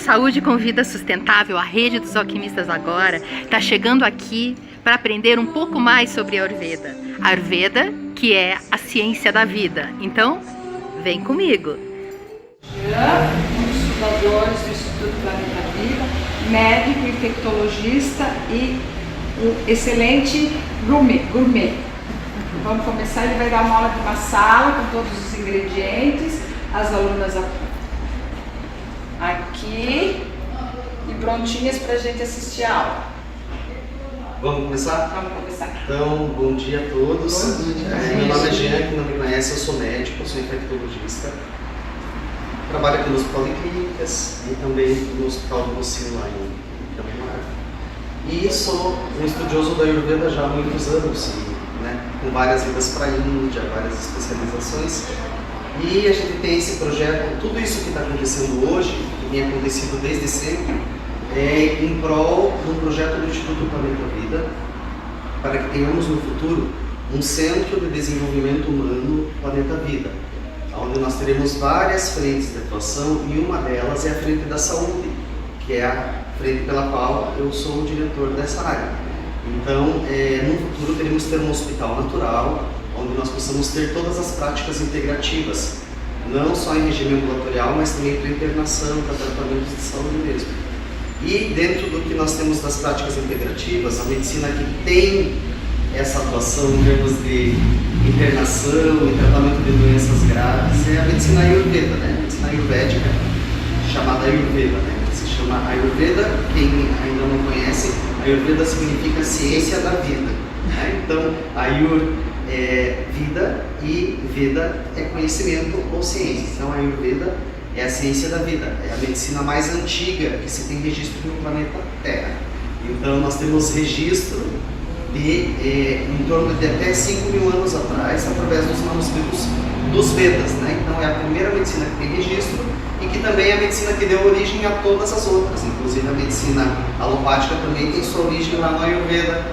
Saúde com Vida Sustentável, a rede dos alquimistas agora, está chegando aqui para aprender um pouco mais sobre a Ayurveda. A Ayurveda, que é a ciência da vida. Então, vem comigo. Um dos fundadores do Instituto Planeta Vida, médico, infectologista e um excelente gourmet. Vamos começar, ele vai dar uma aula de uma sala com todos os ingredientes, as alunas aqui e prontinhas para a gente assistir a aula. Vamos começar? Vamos começar. Então, bom dia a todos. Bom dia. Meu nome é Jean, quem não me conhece, eu sou médico, eu sou infectologista. Trabalho aqui no Hospital de Clínicas e também no Hospital do Mocinho lá em Caminhar. E sou um estudioso da Ayurveda já há muitos anos, com várias idas para a Índia, várias especializações. E a gente tem esse projeto, tudo isso que está acontecendo hoje, que tem acontecido desde sempre, é em prol de um projeto do Instituto Planeta Vida, para que tenhamos no futuro um centro de desenvolvimento humano Planeta Vida, onde nós teremos várias frentes de atuação e uma delas é a frente da saúde, que é a frente pela qual eu sou o diretor dessa área. Então, no futuro teremos que ter um hospital natural, onde nós possamos ter todas as práticas integrativas, não só em regime ambulatorial, mas também para internação, para tratamentos de saúde mesmo. E dentro do que nós temos das práticas integrativas, a medicina que tem essa atuação em termos de internação e tratamento de doenças graves é a medicina ayurveda, a medicina ayurvédica, chamada Ayurveda, que se chama Ayurveda. Quem ainda não conhece, Ayurveda significa ciência da vida. Então, Ayur é vida e Veda é conhecimento ou ciência. Então, a Ayurveda é a ciência da vida, é a medicina mais antiga que se tem registro no planeta Terra. Então, nós temos registro de em torno de até 5.000 anos atrás, através dos manuscritos dos Vedas. Então, é a primeira medicina que tem registro e que também é a medicina que deu origem a todas as outras. Inclusive, a medicina alopática também tem sua origem lá no Ayurveda.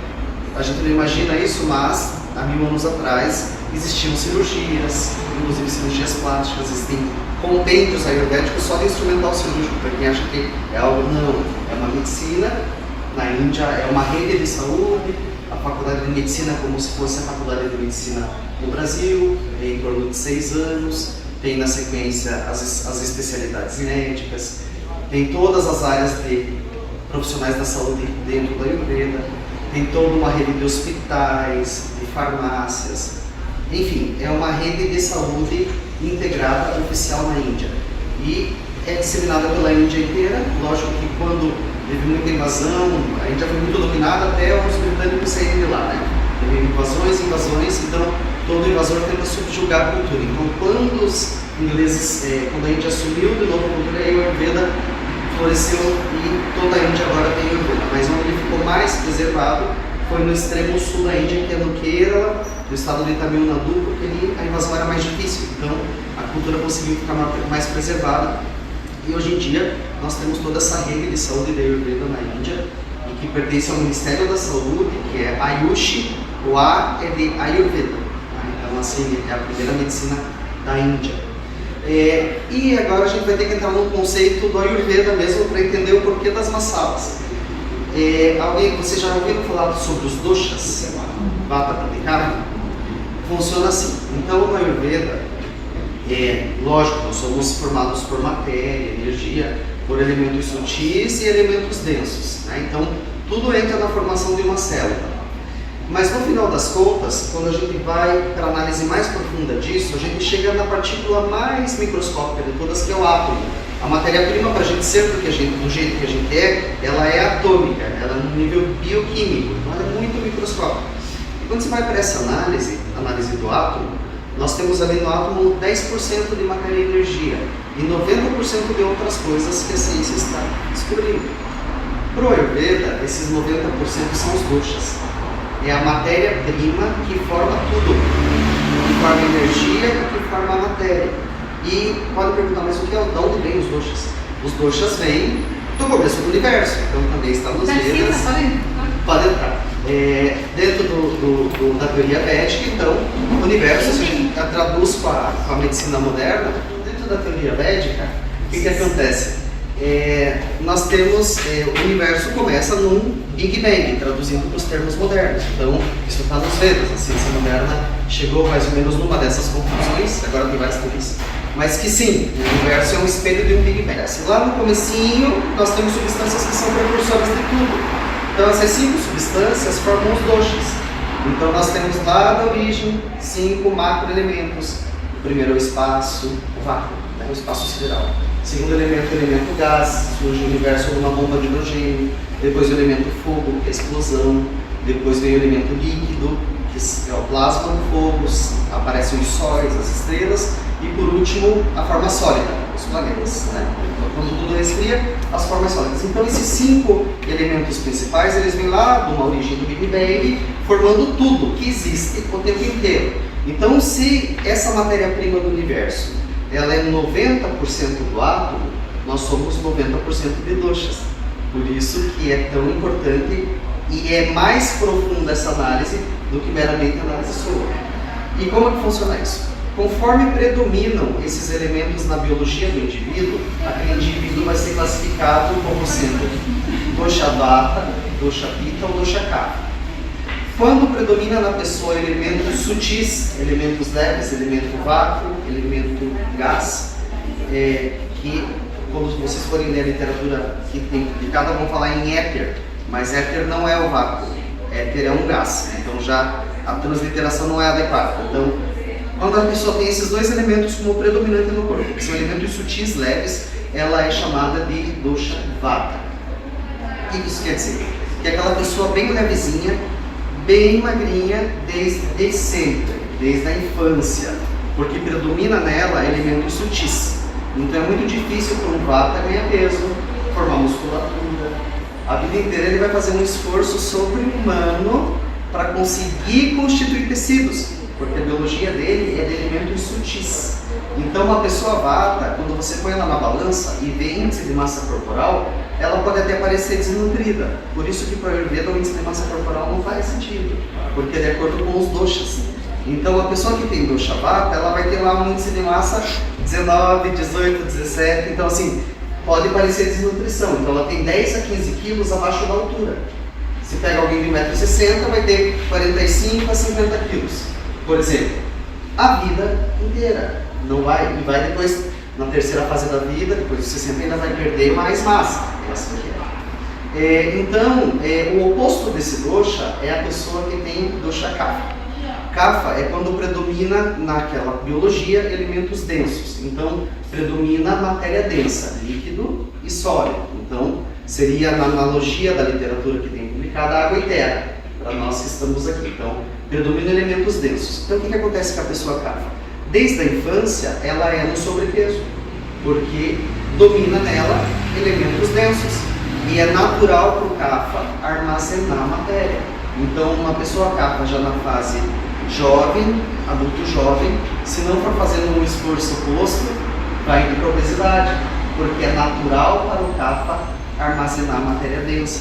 A gente não imagina isso, mas há 1.000 anos atrás existiam cirurgias, inclusive cirurgias plásticas, existem compêndios ayurvédicos só de instrumental cirúrgico, para quem acha que é algo, não, é uma medicina. Na Índia é uma rede de saúde, a faculdade de medicina é como se fosse a faculdade de medicina no Brasil, é em torno de 6 anos, tem na sequência as especialidades médicas, tem todas as áreas de profissionais da saúde dentro da Ayurveda, tem toda uma rede de hospitais, de farmácias, enfim, é uma rede de saúde integrada oficial na Índia e é disseminada pela Índia inteira. Lógico que quando teve muita invasão, a Índia foi muito dominada até os britânicos saírem de lá, Teve invasões, então todo invasor tenta subjugar a cultura. Então quando os ingleses, quando a Índia assumiu de novo a cultura, aí o Ayurveda floresceu e toda a Índia agora tem Ayurveda, mas onde ele ficou mais preservado foi no extremo sul da Índia, que é no Kerala, no estado de Tamil Nadu, porque ali a invasão era mais difícil, então a cultura conseguiu ficar mais preservada. E hoje em dia nós temos toda essa rede de saúde da Ayurveda na Índia, e que pertence ao Ministério da Saúde, que é Ayush, o A é de Ayurveda, então assim, é a primeira medicina da Índia. E agora a gente vai ter que entrar no conceito do Ayurveda mesmo para entender o porquê das masalas. Você já ouviu falar sobre os doshas? Vata, Pitta e Kapha? Funciona assim. Então, no Ayurveda, lógico, nós somos formados por matéria, energia, por elementos sutis e elementos densos. Então, tudo entra na formação de uma célula. Mas no final das contas, quando a gente vai para a análise mais profunda disso, a gente chega na partícula mais microscópica de todas, que é o átomo. A matéria-prima, para a gente ser do jeito que a gente é, ela é atômica, ela é no nível bioquímico, então ela é muito microscópica. E quando você vai para essa análise do átomo, nós temos ali no átomo 10% de matéria e energia e 90% de outras coisas que a ciência está descobrindo. Para o Ayurveda, esses 90% são os doshas. É a matéria-prima que forma tudo, que forma a energia e que forma a matéria. E pode perguntar, mas de onde vêm os doshas? Os doshas vêm do começo do universo, então também está nos Vedas. Pode entrar. Dentro da teoria védica, então, o universo, se a gente traduz com a medicina moderna, dentro da teoria védica, o que acontece? nós temos, o universo começa num Big Bang, traduzindo para os termos modernos. Então, isso está nos Vedas. A ciência moderna chegou mais ou menos numa dessas conclusões, agora tem várias teorias, mas que sim, o universo é um espelho de um Big Bang. Assim, lá no comecinho, nós temos substâncias que são precursoras de tudo. Então, essas 5 substâncias formam os doshas. Então, nós temos lá da origem 5 macroelementos. O primeiro é o espaço, o vácuo, né? O espaço sideral. O segundo elemento é o elemento gás, surge o universo numa bomba de hidrogênio. Depois o elemento fogo, que é a explosão. Depois vem o elemento líquido, que é o plasma do fogo, aparecem os sóis, as estrelas. E por último, a forma sólida, os planetas, né? Então, quando tudo resfria, as formas sólidas. Então, esses 5 elementos principais, eles vêm lá de uma origem do Big Bang, formando tudo que existe o tempo inteiro. Então, se essa matéria-prima do universo, ela é 90% do átomo, nós somos 90% de doshas. Por isso que é tão importante e é mais profunda essa análise do que meramente análise sua. E como é que funciona isso? Conforme predominam esses elementos na biologia do indivíduo, aquele indivíduo vai ser classificado como sendo dosha vata, dosha pitta ou dosha kapha. Quando predomina na pessoa elementos sutis, elementos leves, elemento vácuo, elemento gás, que quando vocês forem ler a literatura que tem publicada, vão falar em éter, mas éter não é o vácuo, éter é um gás, então já a transliteração não é adequada. Então, quando a pessoa tem esses 2 elementos como predominante no corpo, que são elementos sutis, leves, ela é chamada de dosha vata. O que isso quer dizer? Que é aquela pessoa bem levezinha, bem magrinha, desde sempre, desde a infância, porque predomina nela elementos sutis. Então é muito difícil para um vata ganhar peso, formar musculatura. A vida inteira ele vai fazer um esforço sobre-humano para conseguir constituir tecidos, porque a biologia dele é de elementos sutis. Então uma pessoa vata, quando você põe ela na balança e vê índice de massa corporal, ela pode até parecer desnutrida. Por isso que para o Ayurveda o índice de massa corporal não faz sentido, porque é de acordo com os doshas. Então a pessoa que tem dosha vata, ela vai ter lá um índice de massa 19, 18, 17, então assim, pode parecer desnutrição. Então ela tem 10 a 15 quilos abaixo da altura. Se pega alguém de 1,60 m, vai ter 45 a 50 quilos, por exemplo. A vida inteira. Não vai, e vai depois, na terceira fase da vida, depois dos 60 ainda vai perder mais massa. Essa aqui então, o oposto desse dosha é a pessoa que tem dosha kapha. Kapha é quando predomina naquela biologia elementos densos. Então, predomina matéria densa, líquido e sólido. Então, seria na analogia da literatura que tem publicada, água e terra, para nós que estamos aqui. Então, predomina elementos densos. Então, o que acontece com a pessoa kapha? Desde a infância, ela é no sobrepeso, porque domina nela elementos densos. E é natural para o kapha armazenar matéria. Então, uma pessoa kapha já na fase jovem, adulto jovem, se não for fazendo um esforço oposto, vai indo para a obesidade, porque é natural para o kapha armazenar matéria densa.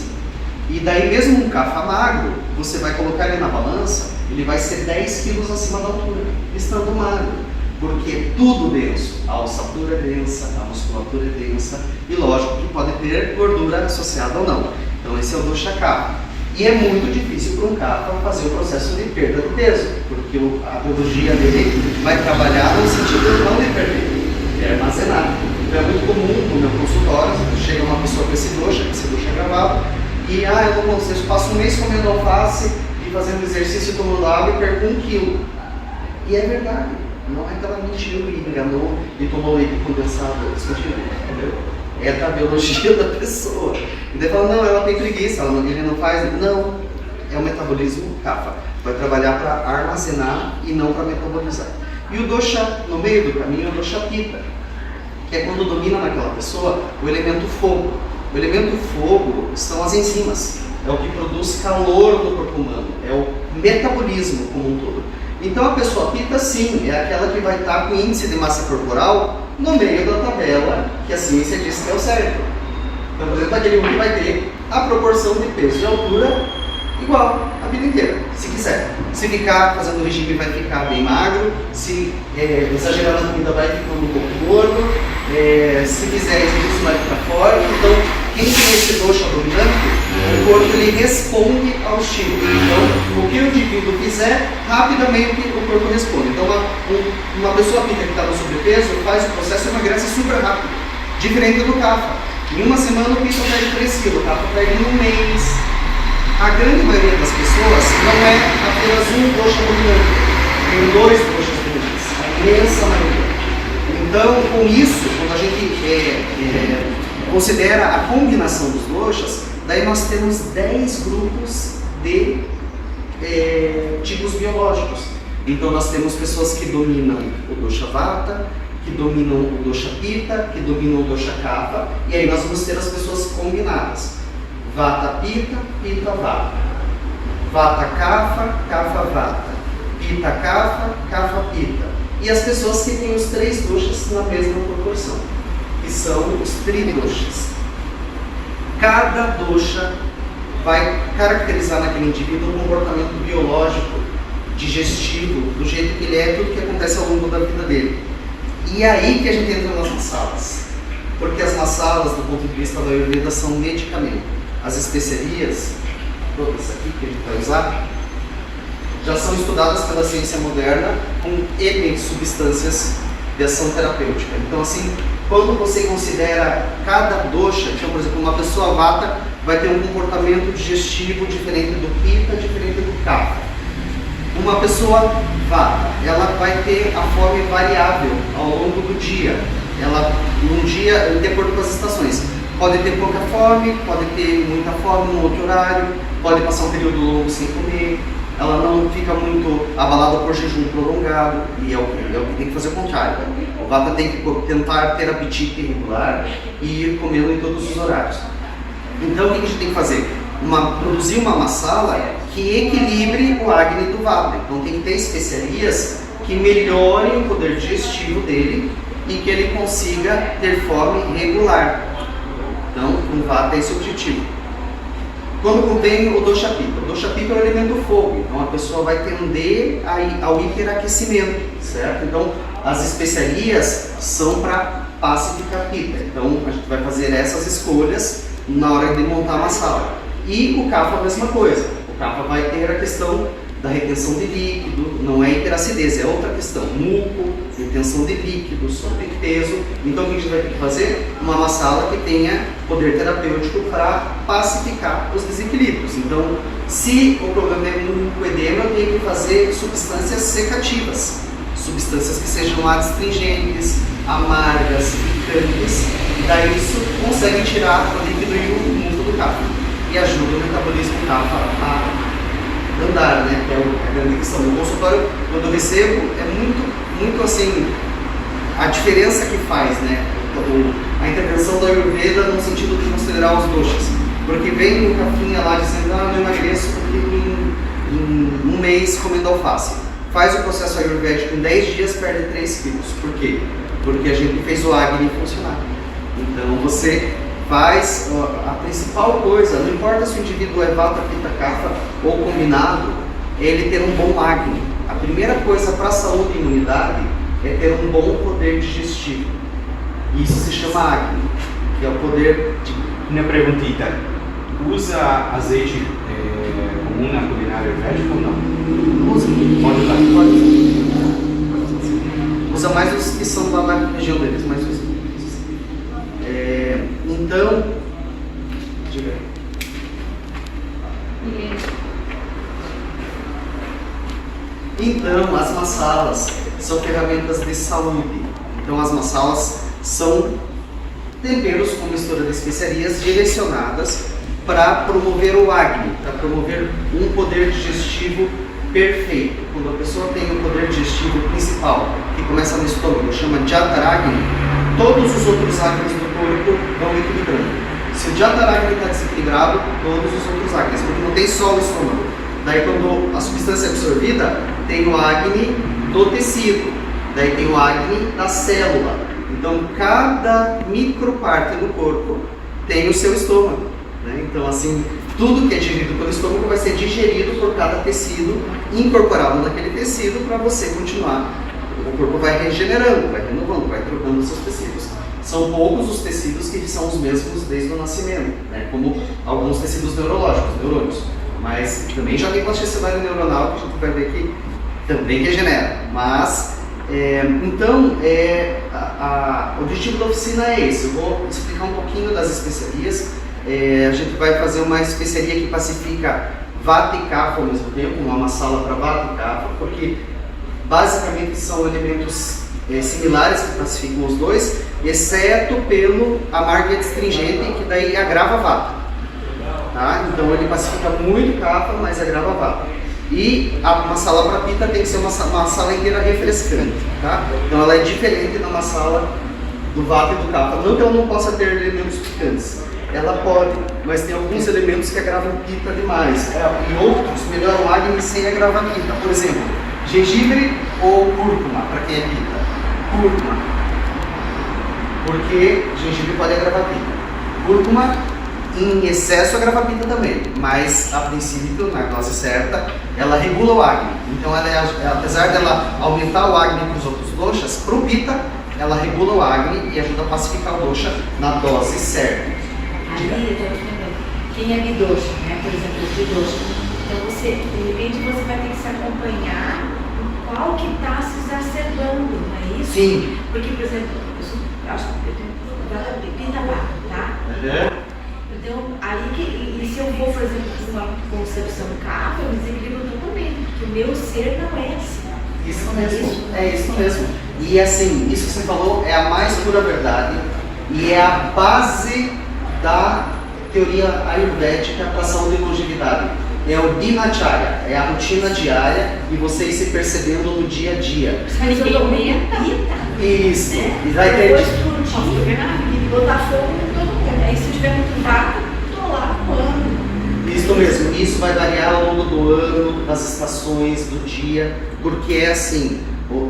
E daí mesmo um kapha magro, você vai colocar ele na balança, ele vai ser 10 quilos acima da altura, estando magro, porque tudo denso, a ossatura é densa, a musculatura é densa, e lógico que pode ter gordura associada ou não. Então esse é o dosha kapha. E é muito difícil para um kapha fazer o processo de perda de peso, porque a biologia dele vai trabalhar no sentido não de perder, de armazenar. Então é muito comum no meu consultório, chega uma pessoa com esse dosha gravado, e eu não consigo, passo um mês comendo alface e fazendo exercício, tomando água e perco 1 quilo. E é verdade, não é que ela mentiu e enganou e tomou leite condensado, entendeu? É da biologia da pessoa. E daí fala, não, ela tem preguiça, ele não faz. Não, é o metabolismo kapha. Vai trabalhar para armazenar e não para metabolizar. E o dosha, no meio do caminho, é o dosha pitta, que é quando domina naquela pessoa o elemento fogo. O elemento fogo são as enzimas, é o que produz calor no corpo humano, é o metabolismo como um todo. Então a pessoa pitta, sim, é aquela que vai estar com índice de massa corporal no meio da tabela que a ciência diz que é o certo. Então, por exemplo, aquele que vai ter a proporção de peso e altura igual a vida inteira, se quiser. Se ficar fazendo regime vai ficar bem magro, se exagerar na comida vai ficar um pouco gordo, se fizer exercício vai ficar forte. Então, quem tem esse dosha dominante, o corpo ele responde ao estímulo. Então, o que o indivíduo fizer, rapidamente o corpo responde. Então, uma pessoa pitta que está no sobrepeso faz o processo de emagrecer super rápido, diferente do kapha. Em uma semana o pitta perde 3 kg, o kapha perde em um mês. A grande maioria das pessoas não é apenas um dosha dominante, tem 2 doshas dominantes, a imensa maioria. Então, com isso, quando a gente considera a combinação dos doshas, daí nós temos 10 grupos de tipos biológicos. Então nós temos pessoas que dominam o dosha vata, que dominam o dosha pitta, que dominam o dosha kapha, e aí nós vamos ter as pessoas combinadas. Vata pitta, pitta vata. Vata kapha, kapha vata. Pitta kapha, kapha pitta. E as pessoas que têm os 3 doshas na mesma proporção, que são os tridoshas. Cada dosha vai caracterizar naquele indivíduo um comportamento biológico, digestivo, do jeito que ele é, tudo que acontece ao longo da vida dele. E é aí que a gente entra nas masalas. Porque as masalas, do ponto de vista da Ayurveda, são medicamento. As especiarias, todas aqui que a gente vai usar, já são estudadas pela ciência moderna com N substâncias de ação terapêutica. Então, assim, quando você considera cada dosha, então, por exemplo, uma pessoa vata vai ter um comportamento digestivo diferente do pitta, diferente do kapha. Uma pessoa vata, ela vai ter a fome variável ao longo do dia. Ela, num dia, de acordo com as estações, pode ter pouca fome, pode ter muita fome num outro horário, pode passar um período longo sem comer. Ela não fica muito abalada por jejum prolongado, e é o que tem que fazer o contrário. O vata tem que tentar ter apetite regular e ir comendo em todos os horários. Então, o que a gente tem que fazer? Produzir uma masala que equilibre o Agni do vata. Então, tem que ter especiarias que melhorem o poder digestivo dele e que ele consiga ter fome regular. Então, o vata é esse o objetivo. Quando vem o dosha pitta. O dosha pitta é o elemento fogo, então a pessoa vai tender ao hiperaquecimento, certo? Então, as especiarias são para pacificar pitta. Então, a gente vai fazer essas escolhas na hora de montar a masala. E o kapha a mesma coisa. O kapha vai ter a questão da retenção de líquido, não é hiperacidez, é outra questão. Muco, retenção de líquido, sobrepeso. Então, o que a gente vai ter que fazer? Uma masala que tenha poder terapêutico para pacificar os desequilíbrios. Então, se o problema é um edema, eu tenho que fazer substâncias secativas, substâncias que sejam adstringentes, amargas, picantes, e daí isso consegue tirar o líquido e o muco do kapha e ajuda o metabolismo do kapha a andar, né? Que é a grande questão. No consultório, quando eu recebo, é muito assim, a diferença que faz, né? A intervenção da Ayurveda no sentido de considerar os doshas. Porque vem um cafinha lá dizendo, eu emagreço porque em um mês comendo alface. Faz o processo ayurvédico em 10 dias, perde 3 quilos. Por quê? Porque a gente fez o Agni funcionar. Então você faz a principal coisa, não importa se o indivíduo é vata, pitta, kapha ou combinado, é ele ter um bom Agni. A primeira coisa para a saúde e imunidade é ter um bom poder digestivo. Isso se chama Agni, que é o poder de... Uma perguntita, usa azeite comum na culinária ayurvédica ou não? Usa. Pode usar? Pode. Usa mais os que são lá na região deles, mas usa. Então, diga aí. Então, as masalas são ferramentas de saúde. Então, as masalas são temperos com mistura de especiarias direcionadas para promover o Agni, para promover um poder digestivo perfeito. Quando a pessoa tem o poder digestivo principal, que começa no estômago, chama Jataragni, todos os outros Agnis do corpo vão equilibrando. Se o Jataragni está desequilibrado, todos os outros Agnis, porque não tem só o estômago. Daí quando a substância é absorvida, tem o Agni do tecido, daí tem o Agni da célula. Então cada microparte do corpo tem o seu estômago, né? Então assim, tudo que é digerido pelo estômago vai ser digerido por cada tecido, incorporado naquele tecido para você continuar. O corpo vai regenerando, vai renovando, vai trocando os seus tecidos. São poucos os tecidos que são os mesmos desde o nascimento, né? Como alguns tecidos neurológicos, neurônios. Mas também já tem plasticidade neuronal, que a gente vai ver que também regenera. Mas, então, o objetivo da oficina é esse. Eu vou explicar um pouquinho das especiarias. A gente vai fazer uma especiaria que pacifica Vata e Kapha ao mesmo tempo, uma sala para Vata e Kapha, porque basicamente são elementos similares que pacificam os dois, exceto pelo amargo e astringente, que daí agrava Vata. Tá? Então ele pacifica muito Kapha, mas agrava Vata. E uma sala para Pitta tem que ser uma sala inteira refrescante. Tá? Então ela é diferente de uma sala do Vata e do Kapha. Não que ela não possa ter elementos picantes. Ela pode, mas tem alguns elementos que agravam Pitta demais. E outros melhoram Agni sem agravar Pitta. Por exemplo, gengibre ou cúrcuma, para quem é Pitta? Cúrcuma. Porque gengibre pode agravar Pitta. Cúrcuma, em excesso, agrava Pitta também. Mas, a princípio, na dose certa, ela regula o Agni. Então, apesar dela aumentar o Agni para os outros doshas, para o Pitta, ela regula o Agni e ajuda a pacificar o dosha na dose certa. Ali, quem é bidosha, né? Por exemplo, o bidosha. Então, de repente, você vai ter que se acompanhar qual que está se exacerbando, não é isso? Sim. Porque, por exemplo, eu acho que eu tenho Pitta Vata, tá? Então, aí e se eu vou, por exemplo, uma concepção Kapha, eu me desequilibro totalmente, porque o meu ser não é assim. Isso mesmo, é isso mesmo. E assim, isso que você falou é a mais pura verdade e é a base da teoria ayurvédica para a saúde e longevidade. É o dinacharya, é a rotina diária e você ir se percebendo no dia a dia. Mas eu dou muita Pitta. Isso. Né? E vai ter... Depois explodir e botar fogo em todo mundo. Aí se eu tiver muito Vata, estou lá voando. Isso mesmo, isso vai variar ao longo do ano, das estações, do dia, porque é assim,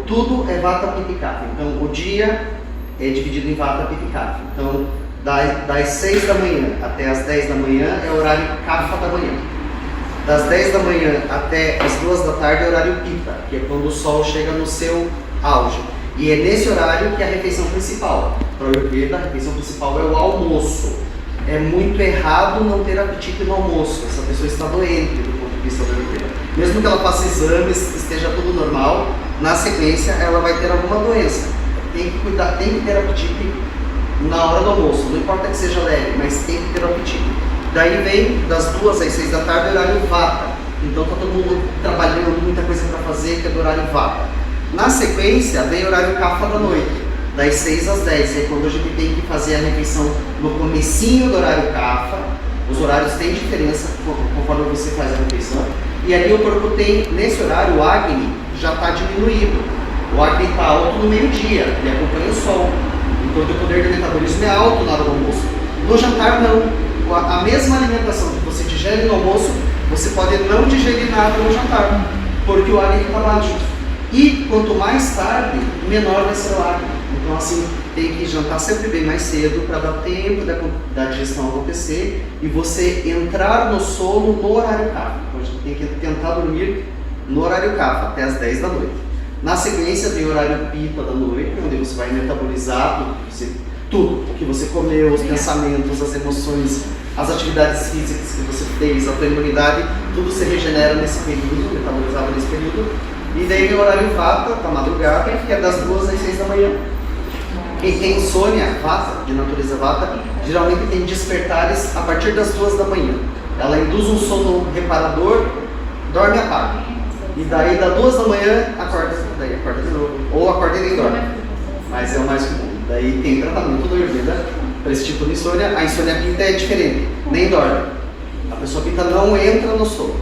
tudo é Vata, Pitta e Kapha. Então o dia é dividido em Vata, Pitta e Kapha. Então das 6 da manhã até as 10 da manhã é o horário Kapha da manhã. Das 10 da manhã até as 2 da tarde é o horário Pitta, que é quando o sol chega no seu auge. E é nesse horário que é a refeição principal. Para o Ayurveda, a refeição principal é o almoço. É muito errado não ter apetite no almoço. Essa pessoa está doente do ponto de vista do Ayurveda. Mesmo que ela faça exames, esteja tudo normal, na sequência ela vai ter alguma doença. Tem que cuidar, tem que ter apetite na hora do almoço. Não importa que seja leve, mas tem que ter apetite. Daí vem das 2 às 6 da tarde o horário Vata. Então está todo mundo trabalhando, muita coisa para fazer, que é do horário Vata. Na sequência vem o horário Kapha da noite, das 6 às 10, é quando a gente tem que fazer a refeição no comecinho do horário Kapha. Os horários têm diferença conforme você faz a refeição. E ali o corpo tem, nesse horário, o Agni já está diminuído. O Agni está alto no meio-dia, ele acompanha o sol. Então o poder de metabolismo é alto na hora do almoço. No jantar não. A mesma alimentação que você digere no almoço, você pode não digerir nada no jantar, porque o Agni está baixo. E quanto mais tarde, menor vai ser o Agni. Então assim, tem que jantar sempre bem mais cedo para dar tempo da digestão acontecer e você entrar no sono no horário Kapha. Então a gente tem que tentar dormir no horário Kapha, até as 10 da noite. Na sequência vem o horário Pitta da noite, onde você vai metabolizar tudo o que você comeu, os pensamentos, as emoções, as atividades físicas que você fez, a tua imunidade, tudo se regenera nesse período, metabolizado nesse período. E daí vem o horário Vata, da madrugada, que é das 2 às 6 da manhã. Quem tem insônia, Vata, de natureza Vata, geralmente tem despertares a partir das 2 da manhã. Ela induz um sono reparador, dorme e apaga. E daí das 2 da manhã, acorda de novo. Ou acorda e nem dorme. Mas é o mais comum. Daí tem tratamento do Ayurveda para esse tipo de insônia. A insônia Pitta é diferente, nem dorme. A pessoa Pitta não entra no sono.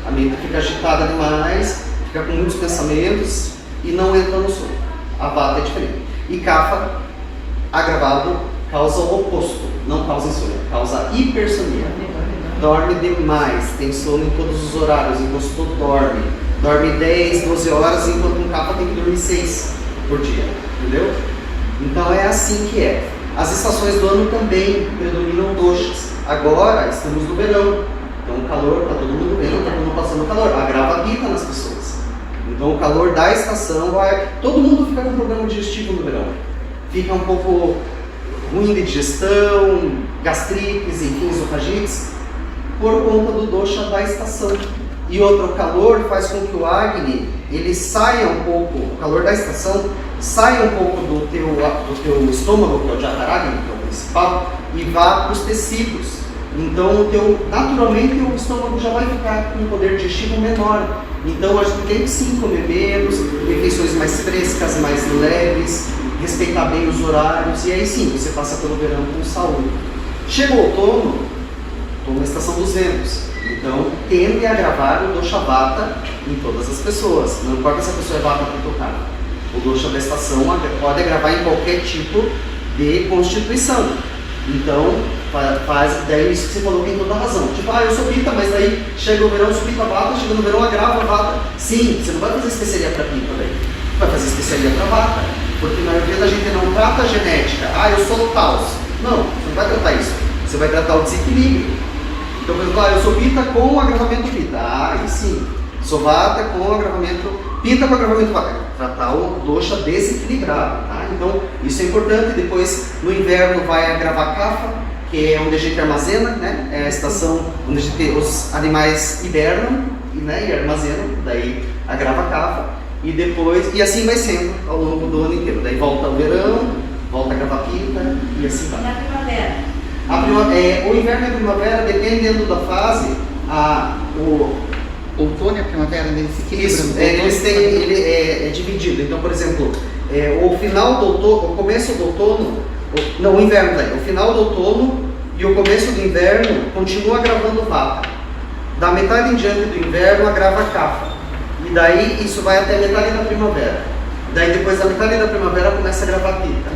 A mente fica agitada demais, fica com muitos pensamentos e não entra no sono. A Vata é diferente. E Kapha, agravado, causa o oposto. Não causa insônia, causa hipersonia. Dorme demais, tem sono em todos os horários, enquanto dorme. Dorme 10, 12 horas, enquanto um Kapha tem que dormir 6 por dia. Entendeu? Então é assim que é. As estações do ano também predominam doshas. Agora estamos no verão, então o calor, está todo mundo vendo, está todo mundo passando calor, agrava a pita nas pessoas. Então o calor da estação vai... Todo mundo fica com problema digestivo no verão. Fica um pouco ruim de digestão, gastrites, enfim, esofagites, por conta do dosha da estação. E outro, calor faz com que o Agni, ele saia um pouco, o calor da estação, saia um pouco do teu estômago, que é o Jataragni, que é o principal, e vá para os tecidos. Então, naturalmente, o estômago já vai ficar com um poder digestivo menor. Então, a gente tem que sim comer menos, refeições mais frescas, mais leves, respeitar bem os horários, e aí sim, você passa pelo verão com saúde. Chega o outono, a estação dos ventos. Então, tende a agravar o dosha vata em todas as pessoas. Não importa se a pessoa é vata ou tocar. O dosha da estação pode agravar em qualquer tipo de constituição. Então, daí isso que você falou tem toda a razão. Tipo, eu sou pita, mas daí chega o verão, sou pita vata, chega no verão, agrava a vata. Sim, você não vai fazer especiaria para pita daí. Vai fazer especiaria para vata. Porque na maioria da gente não trata a genética. Eu sou taus. Não, você não vai tratar isso. Você vai tratar o desequilíbrio. Então, por exemplo, eu sou pita com agravamento pita. Aí sim. Sou vata com agravamento pita com agravamento vata. Tratar o dosha desequilibrado. Tá? Então, isso é importante. Depois, no inverno, vai agravar kapha, que é onde a gente armazena, né? É a estação onde os animais hibernam, né? E armazenam. Daí, agrava kapha. E depois, e assim vai sendo ao longo do ano inteiro. Daí volta o verão, volta a gravar pita e assim vai. E na primavera? O inverno e a primavera, dependendo da fase, o outono e a primavera, eles se equilibram. Isso, ele é dividido. Então, por exemplo, o final do outono, o começo do outono, o inverno daí, o final do outono e o começo do inverno continua gravando vata. Da metade em diante do inverno agrava kapha. E daí isso vai até a metade da primavera. Daí depois da metade da primavera começa a gravar pita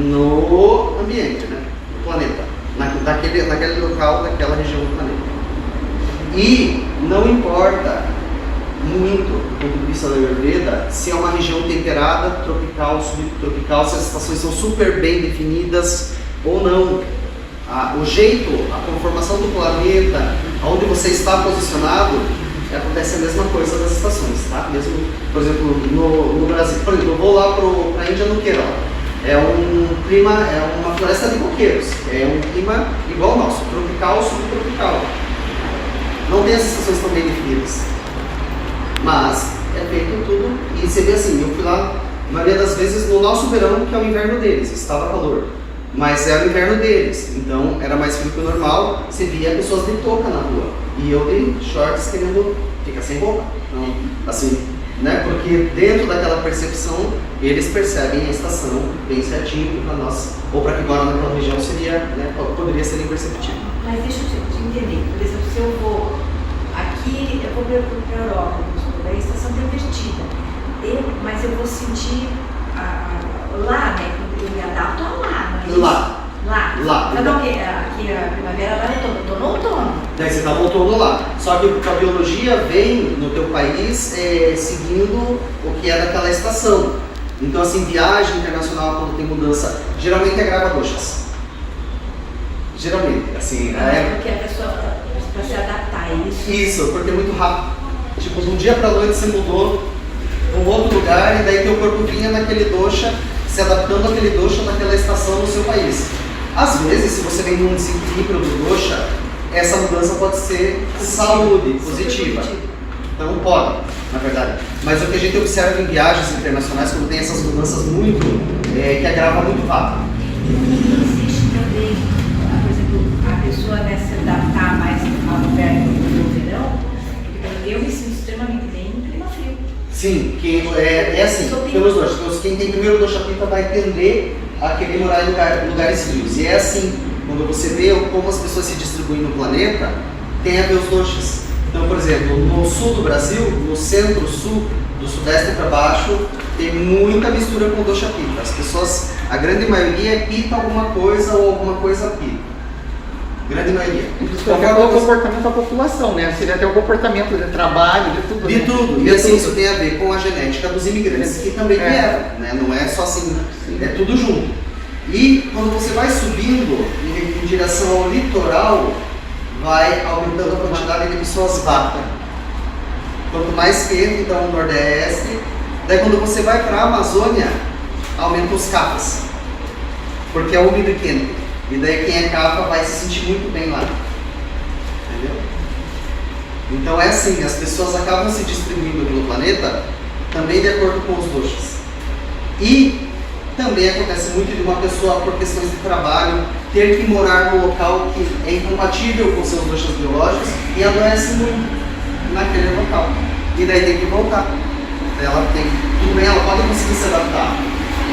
no ambiente, né? No planeta, naquele local, naquela região do planeta. E não importa muito, do ponto de vista da Ayurveda, se é uma região temperada, tropical, subtropical, se as estações são super bem definidas ou não. O jeito, a conformação do planeta, onde você está posicionado, acontece a mesma coisa das estações, tá? Mesmo, por exemplo, no Brasil, por exemplo, eu vou lá para a Índia no Kerala. É um clima, é uma floresta de coqueiros, é um clima igual ao nosso, tropical, subtropical. Não tem as estações tão bem definidas, mas é feito tudo, e você vê assim, eu fui lá, a maioria das vezes no nosso verão, que é o inverno deles, estava calor, mas era o inverno deles, então era mais frio que o normal, você via pessoas de touca na rua, e eu de shorts querendo ficar sem roupa, então, assim, né, porque dentro daquela percepção, eles percebem a estação bem certinho, para nós, ou para quem mora naquela região, seria, né, poderia ser imperceptível. Mas deixa eu te entender, por exemplo, se eu vou aqui, eu vou para a Europa, a estação está invertida, mas eu vou sentir lá, né, eu me adapto a lá, não é isso? Lá. Então, aqui a primavera lá eu tô no outono. Daí você está no outono lá. Só que a biologia vem no teu país seguindo o que é daquela estação. Então, assim, viagem internacional, quando tem mudança, geralmente agrava doshas. Geralmente, assim. Porque a pessoa, para se adaptar a isso. Isso, porque é muito rápido. Tipo, de um dia para a noite você mudou para um outro lugar e daí teu corpo vinha naquele dosha, se adaptando àquele dosha naquela estação no seu país. Às vezes, se você vem num desequilíbrio do dosha, essa mudança pode ser saúde, positiva. Então pode, na verdade. Mas o que a gente observa em viagens internacionais, quando tem essas mudanças muito, que agrava muito rápido. Existe também, por exemplo, a pessoa se adaptar mais ao inverno do verão, porque eu me sinto extremamente bem em clima frio. Sim, que é assim, pelos doshas. Quem tem primeiro dosha pita vai tender a querer morar em lugares frios. E é assim, quando você vê como as pessoas se distribuem no planeta, tem a ver os doshas. Então, por exemplo, no sul do Brasil, no centro-sul, do sudeste para baixo, tem muita mistura com dosha pita. As pessoas, a grande maioria é pita alguma coisa ou alguma coisa pita. Grande maioria. Isso é o comportamento da população, né? Seria até o comportamento de trabalho, de tudo. De tudo. E assim, isso tem a ver com a genética dos imigrantes que também vieram, né? Não é só assim, é tudo junto. E quando você vai subindo em em direção ao litoral, vai aumentando a quantidade de pessoas vata. Quanto mais quente, então o nordeste. Daí quando você vai para a Amazônia, aumenta os capas, porque é úmido e quente. E daí quem é capa vai se sentir muito bem lá. Entendeu? Então é assim, as pessoas acabam se distribuindo pelo planeta também de acordo com os doshas. E também acontece muito de uma pessoa, por questões de trabalho, ter que morar num local que é incompatível com seus doshas biológicos e adoece muito naquele local. E daí tem que voltar. Ela tem, tudo bem, ela pode conseguir se adaptar,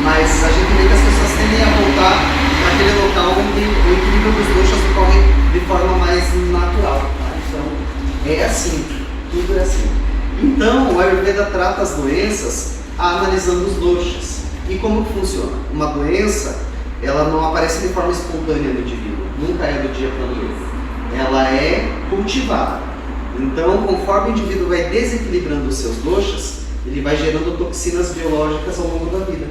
mas a gente vê que as pessoas tendem a voltar naquele local onde o equilíbrio dos doshas ocorre de forma mais natural. Tá? Então, é assim, tudo é assim. Então, o Ayurveda trata as doenças analisando os doshas. E como que funciona? Uma doença, ela não aparece de forma espontânea no indivíduo, nunca é do dia para a noite. Ela é cultivada. Então, conforme o indivíduo vai desequilibrando os seus doshas, ele vai gerando toxinas biológicas ao longo da vida.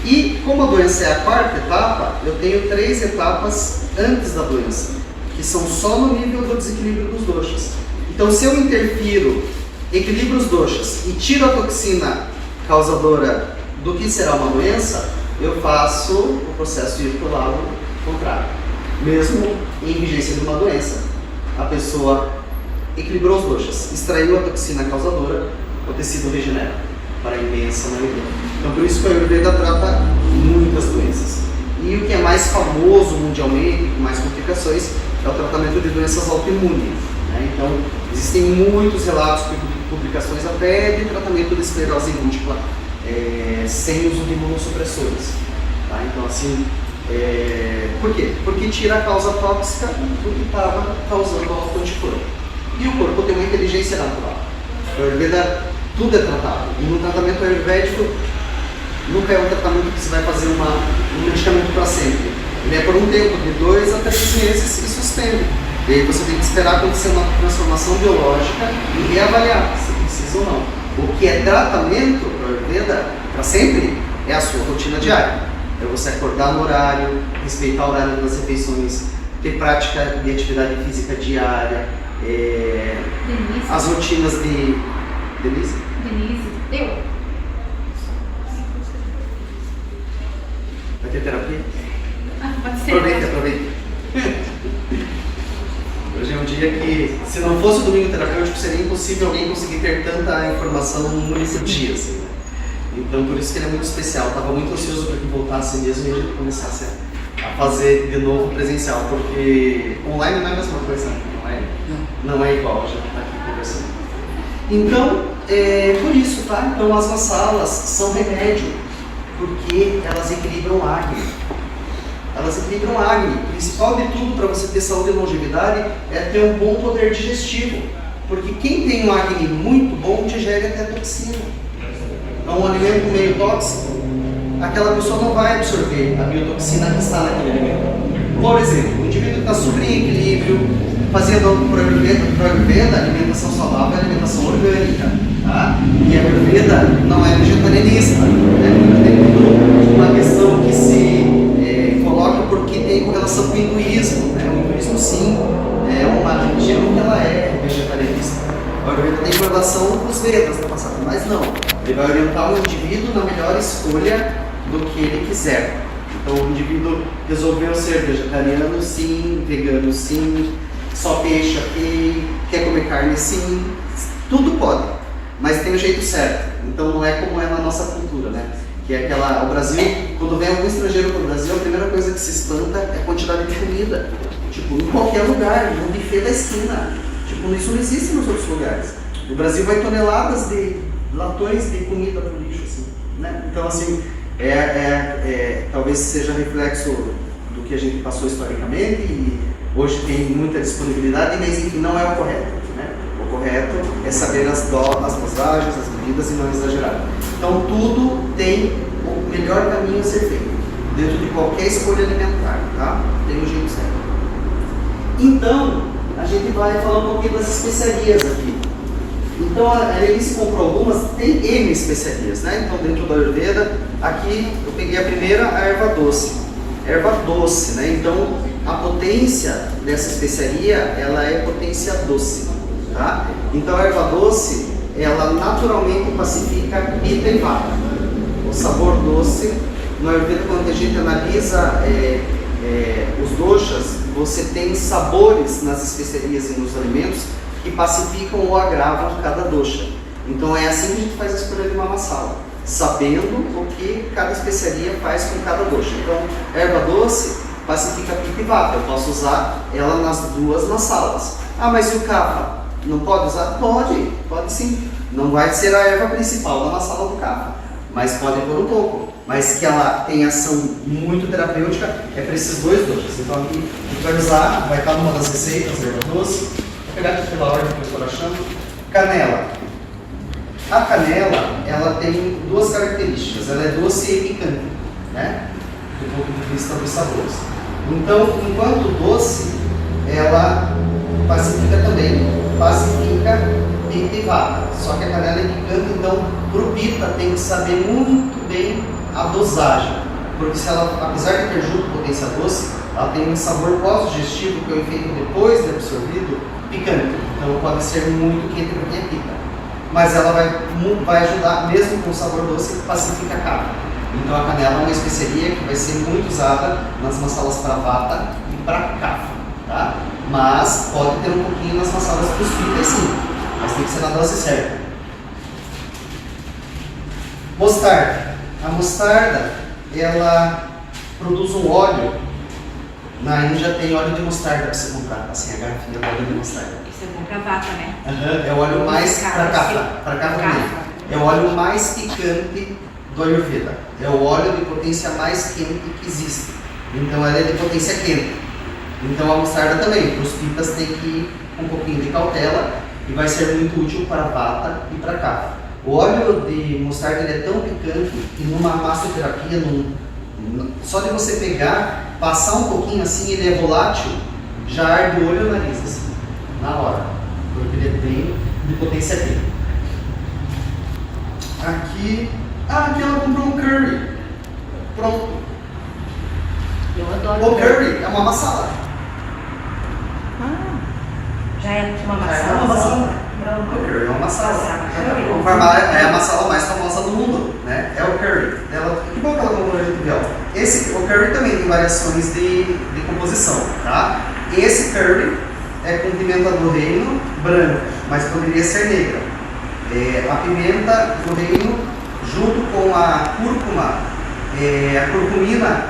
E como a doença é a quarta etapa, eu tenho 3 etapas antes da doença, que são só no nível do desequilíbrio dos doshas. Então, se eu interfiro, equilibro os doshas e tiro a toxina causadora do que será uma doença, eu faço o processo de ir para o lado contrário. Mesmo em vigência de uma doença, a pessoa equilibrou os doshas, extraiu a toxina causadora, o tecido regenera para a imensa maioria. Então, por isso que a Ayurveda trata muitas doenças. E o que é mais famoso mundialmente, com mais complicações, é o tratamento de doenças autoimunes. Né? Então, existem muitos relatos, publicações até de tratamento de esclerose múltipla sem uso de imunossupressores. Tá? Então, assim, por quê? Porque tira a causa tóxica do que estava causando o autoanticorpo. E o corpo tem uma inteligência natural. A Ayurveda, tudo é tratado. E no tratamento ayurvédico, nunca é um tratamento que você vai fazer um medicamento para sempre. Ele é por um tempo, de 2 a 3 meses e sustenta. E aí você tem que esperar acontecer uma transformação biológica e reavaliar se precisa ou não. O que é tratamento para a Ayurveda, para sempre, é a sua rotina diária. É você acordar no horário, respeitar o horário das refeições, ter prática de atividade física diária, as rotinas de... Denise? Eu. Vai ter terapia? Pode ser. Aproveita. Hoje é um dia que, se não fosse o domingo terapêutico, seria impossível alguém conseguir ter tanta informação num único dia. Assim, né? Então, por isso que ele é muito especial. Estava muito ansioso para que voltasse mesmo e a gente começasse a fazer de novo presencial, porque online não é a mesma coisa, né? Não é igual, a gente está aqui conversando. Então, por isso, tá? Então, as massalas são remédio, porque elas equilibram a Agni. Elas equilibram a Agni. O principal de tudo para você ter saúde e longevidade é ter um bom poder digestivo, porque quem tem um Agni muito bom digere até toxina. Então, um alimento meio tóxico, aquela pessoa não vai absorver a biotoxina que está naquele alimento. Por exemplo, o indivíduo que está super em equilíbrio, fazendo para a Ayurveda, alimentação saudável é alimentação orgânica. Tá? E a Ayurveda não é vegetarianista. Tem uma questão que se coloca porque tem correlação com o hinduísmo. Né? O hinduísmo, sim, é uma religião que ela é vegetarianista. A Ayurveda tem correlação com os Vedas no passado, mas não. Ele vai orientar o indivíduo na melhor escolha do que ele quiser. Então, o indivíduo resolveu ser vegetariano, sim, vegano, sim, só peixe, ok, quer comer carne, sim, tudo pode, mas tem o jeito certo. Então, não é como é na nossa cultura, né? Que é aquela, o Brasil, quando vem algum estrangeiro para o Brasil, a primeira coisa que se espanta é a quantidade de comida. Tipo, em qualquer lugar, no buffet da esquina. Tipo, isso não existe nos outros lugares. No Brasil vai toneladas de latões de comida para o lixo, assim, né? Então, assim, talvez seja reflexo do que a gente passou historicamente e hoje tem muita disponibilidade, mas enfim, não é o correto, né? O correto é saber as dosagens, as medidas e não exagerar. Então, tudo tem o melhor caminho a ser feito, dentro de qualquer escolha alimentar, tá? Tem o jeito certo. Então, a gente vai falar um pouquinho das especiarias aqui. Então, a Elise comprou algumas, tem N especiarias, né? Então, dentro da Ayurveda, aqui eu peguei a primeira, a erva doce. erva doce, né? Então a potência dessa especiaria, ela é potência doce, tá? Então a erva doce, ela naturalmente pacifica Pitta e Vata. O sabor doce, no Ayurveda, quando a gente analisa os doshas, você tem sabores nas especiarias e nos alimentos que pacificam ou agravam cada dosha. Então é assim que a gente faz a escolha de uma masala, sabendo o que cada especiaria faz com cada dosha. Então, erva doce pacifica Pitta e Vata. Eu posso usar ela nas duas masalas. Ah, mas e o kapha? Não pode usar? Pode sim. Não vai ser a erva principal da masala do kapha, mas pode pôr um pouco. Mas que ela tem ação muito terapêutica é para esses dois doshas. Então aqui a gente vai usar, vai estar numa das receitas, erva doce. Vou pegar aqui pela ordem que eu estou achando. Canela. A canela, ela tem duas características. Ela é doce e picante, né? Do ponto de vista dos sabores. Então, enquanto doce, ela pacifica também, pacifica Pitta e Vata. Só que a canela é picante, então para o Pitta tem que saber muito bem a dosagem. Porque se ela, apesar de ter junto potência doce, ela tem um sabor pós-digestivo, que é o efeito depois de absorvido, picante. Então pode ser muito quente para quem é Pitta. Mas ela vai ajudar, mesmo com o sabor doce, pacifica a kapha. Então a canela é uma especiaria que vai ser muito usada nas masalas para Vata e para kapha, tá? Mas pode ter um pouquinho nas masalas para os Pitta, sim, mas tem que ser na dose certa. Mostarda. A mostarda, ela produz um óleo. Na Índia tem óleo de mostarda para você comprar, assim, a garrafinha do óleo de mostarda. Isso é bom pra Vata, né? É o óleo mais para kapha também. É o óleo mais picante do Ayurveda. É o óleo de potência mais quente que existe. Então ela é de potência quente. Então a mostarda também, para os pitas tem que ir com um pouquinho de cautela e vai ser muito útil para Vata e para kapha. O óleo de mostarda ele é tão picante que numa massoterapia, só de você pegar, passar um pouquinho assim, ele é volátil, já arde o olho e o nariz assim, na hora, porque ele é bem de potência quente. Aqui ela comprou um curry. Pronto. Eu adoro. O curry é uma masala. Já é uma É maçã. uma masala. O curry é uma masala. É a masala mais famosa do mundo, né? É o curry. Que bom que ela comprou de Biel. O curry também tem variações de composição, tá? Esse curry é com pimenta do reino branca, mas poderia ser negra. A pimenta do reino junto com a cúrcuma, a curcumina,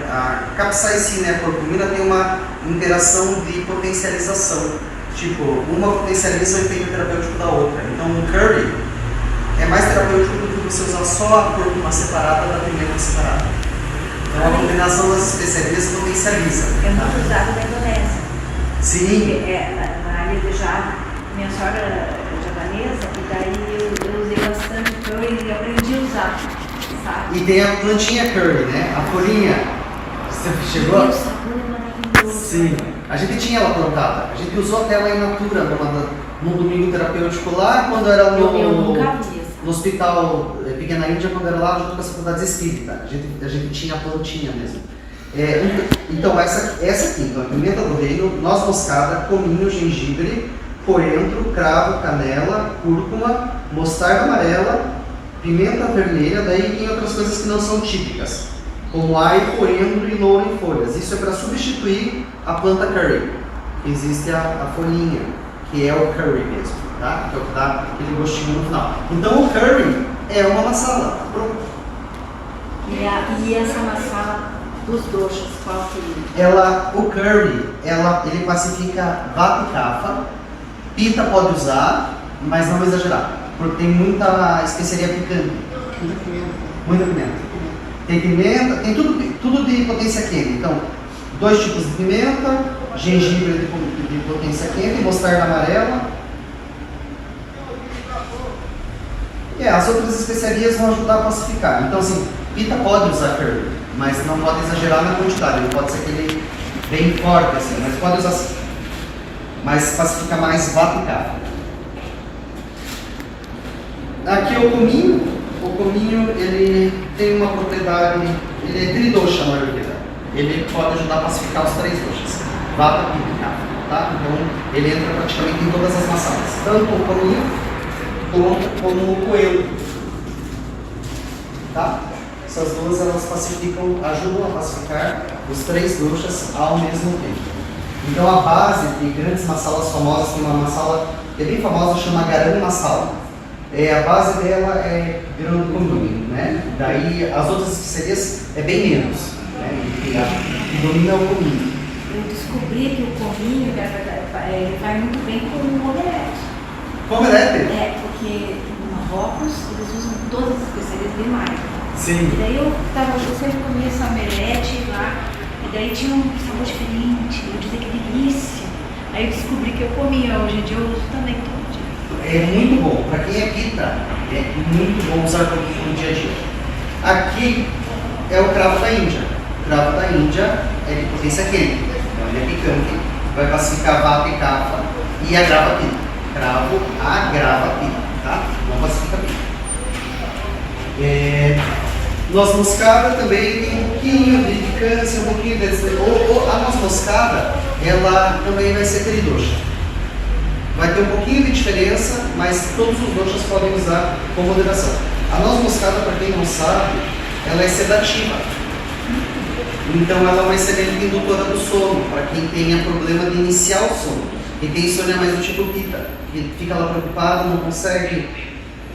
a capsaicina e a curcumina tem uma interação de potencialização. Tipo, uma potencializa o efeito terapêutico da outra. Então um curry é mais terapêutico do que você usar só a cúrcuma separada da pimenta separada. Então a combinação das especiarias potencializa. É muito usado na Indonésia. Sim. Na área de Java. Minha sogra é javanesa, e daí eu usei bastante curry e aprendi a usar, sabe? E tem a plantinha curry, né? A folhinha. Você chegou? E o sabor é maravilhoso. Sim. A gente tinha ela plantada. A gente usou até ela in natura num domingo terapêutico lá, quando era Eu nunca vi isso. no hospital Pequena Índia, quando era lá junto com as faculdades espírita. A gente tinha a plantinha mesmo. Então, essa aqui, então, a pimenta do reino, noz moscada, cominho, gengibre, coentro, cravo, canela, cúrcuma, mostarda amarela, pimenta vermelha, daí tem outras coisas que não são típicas, como alho, coentro e louro em folhas. Isso é para substituir a planta curry. Existe a folhinha, que é o curry mesmo, tá? Que é o que dá aquele gostinho no final. Então o curry é uma masala. Pronto. E essa masala dos doshas, qual que O curry, ele pacifica Vata e kapha. Pitta pode usar, mas não exagerar, porque tem muita especiaria picante. Muita pimenta. Tem pimenta, tem tudo de potência quente. Então, 2 tipos de pimenta, gengibre de potência quente, mostarda amarela. E as outras especiarias vão ajudar a pacificar. Então, assim, Pitta pode usar curry, mas não pode exagerar na quantidade. Ele pode ser aquele bem forte, assim, mas pode usar assim. Mas pacifica mais Vata e kapha. Aqui o cominho. O cominho, ele tem uma propriedade, ele é tridosha no Ayurveda. ele pode ajudar a pacificar os 3 doshas, vata, pitta e kapha, tá? Então ele entra praticamente em todas as masalas, tanto o cominho como o coelho, tá? Essas duas elas pacificam, ajudam a pacificar os 3 doshas ao mesmo tempo. Então a base de grandes masalas famosas, tem uma masala que é bem famosa, chama Garam Masala. A base dela é grão de cominho, né? Daí as outras especiarias é bem menos, né? E domina o cominho. Eu descobri que o cominho ele vai muito bem com o omelete. Com omelete? Porque no Marrocos eles usam todas as especiarias de mar. Sim. E daí eu sempre comia esse omelete lá, e daí tinha um sabor diferente, eu dizia que delícia. Aí eu descobri que eu comia, hoje em dia eu uso também todo dia. É muito bom, para quem é pita, é muito bom usar cominho no dia a dia. Aqui é o cravo da Índia. O cravo da Índia é de potência quente, então ele é picante, vai pacificar vata e kapha e agrava pita. Cravo agrava pita, tá? Não pacifica pita. Noz moscada também tem um pouquinho de picância, um pouquinho de... a noz moscada, ela também vai ser tridosha. Vai ter um pouquinho de diferença, mas todos os doshas podem usar com moderação. A noz moscada, para quem não sabe, ela é sedativa. Então ela é uma excelente indutora do sono, para quem tenha problema de iniciar o sono. Quem tem insônia mais do tipo pita, que fica lá preocupado, não consegue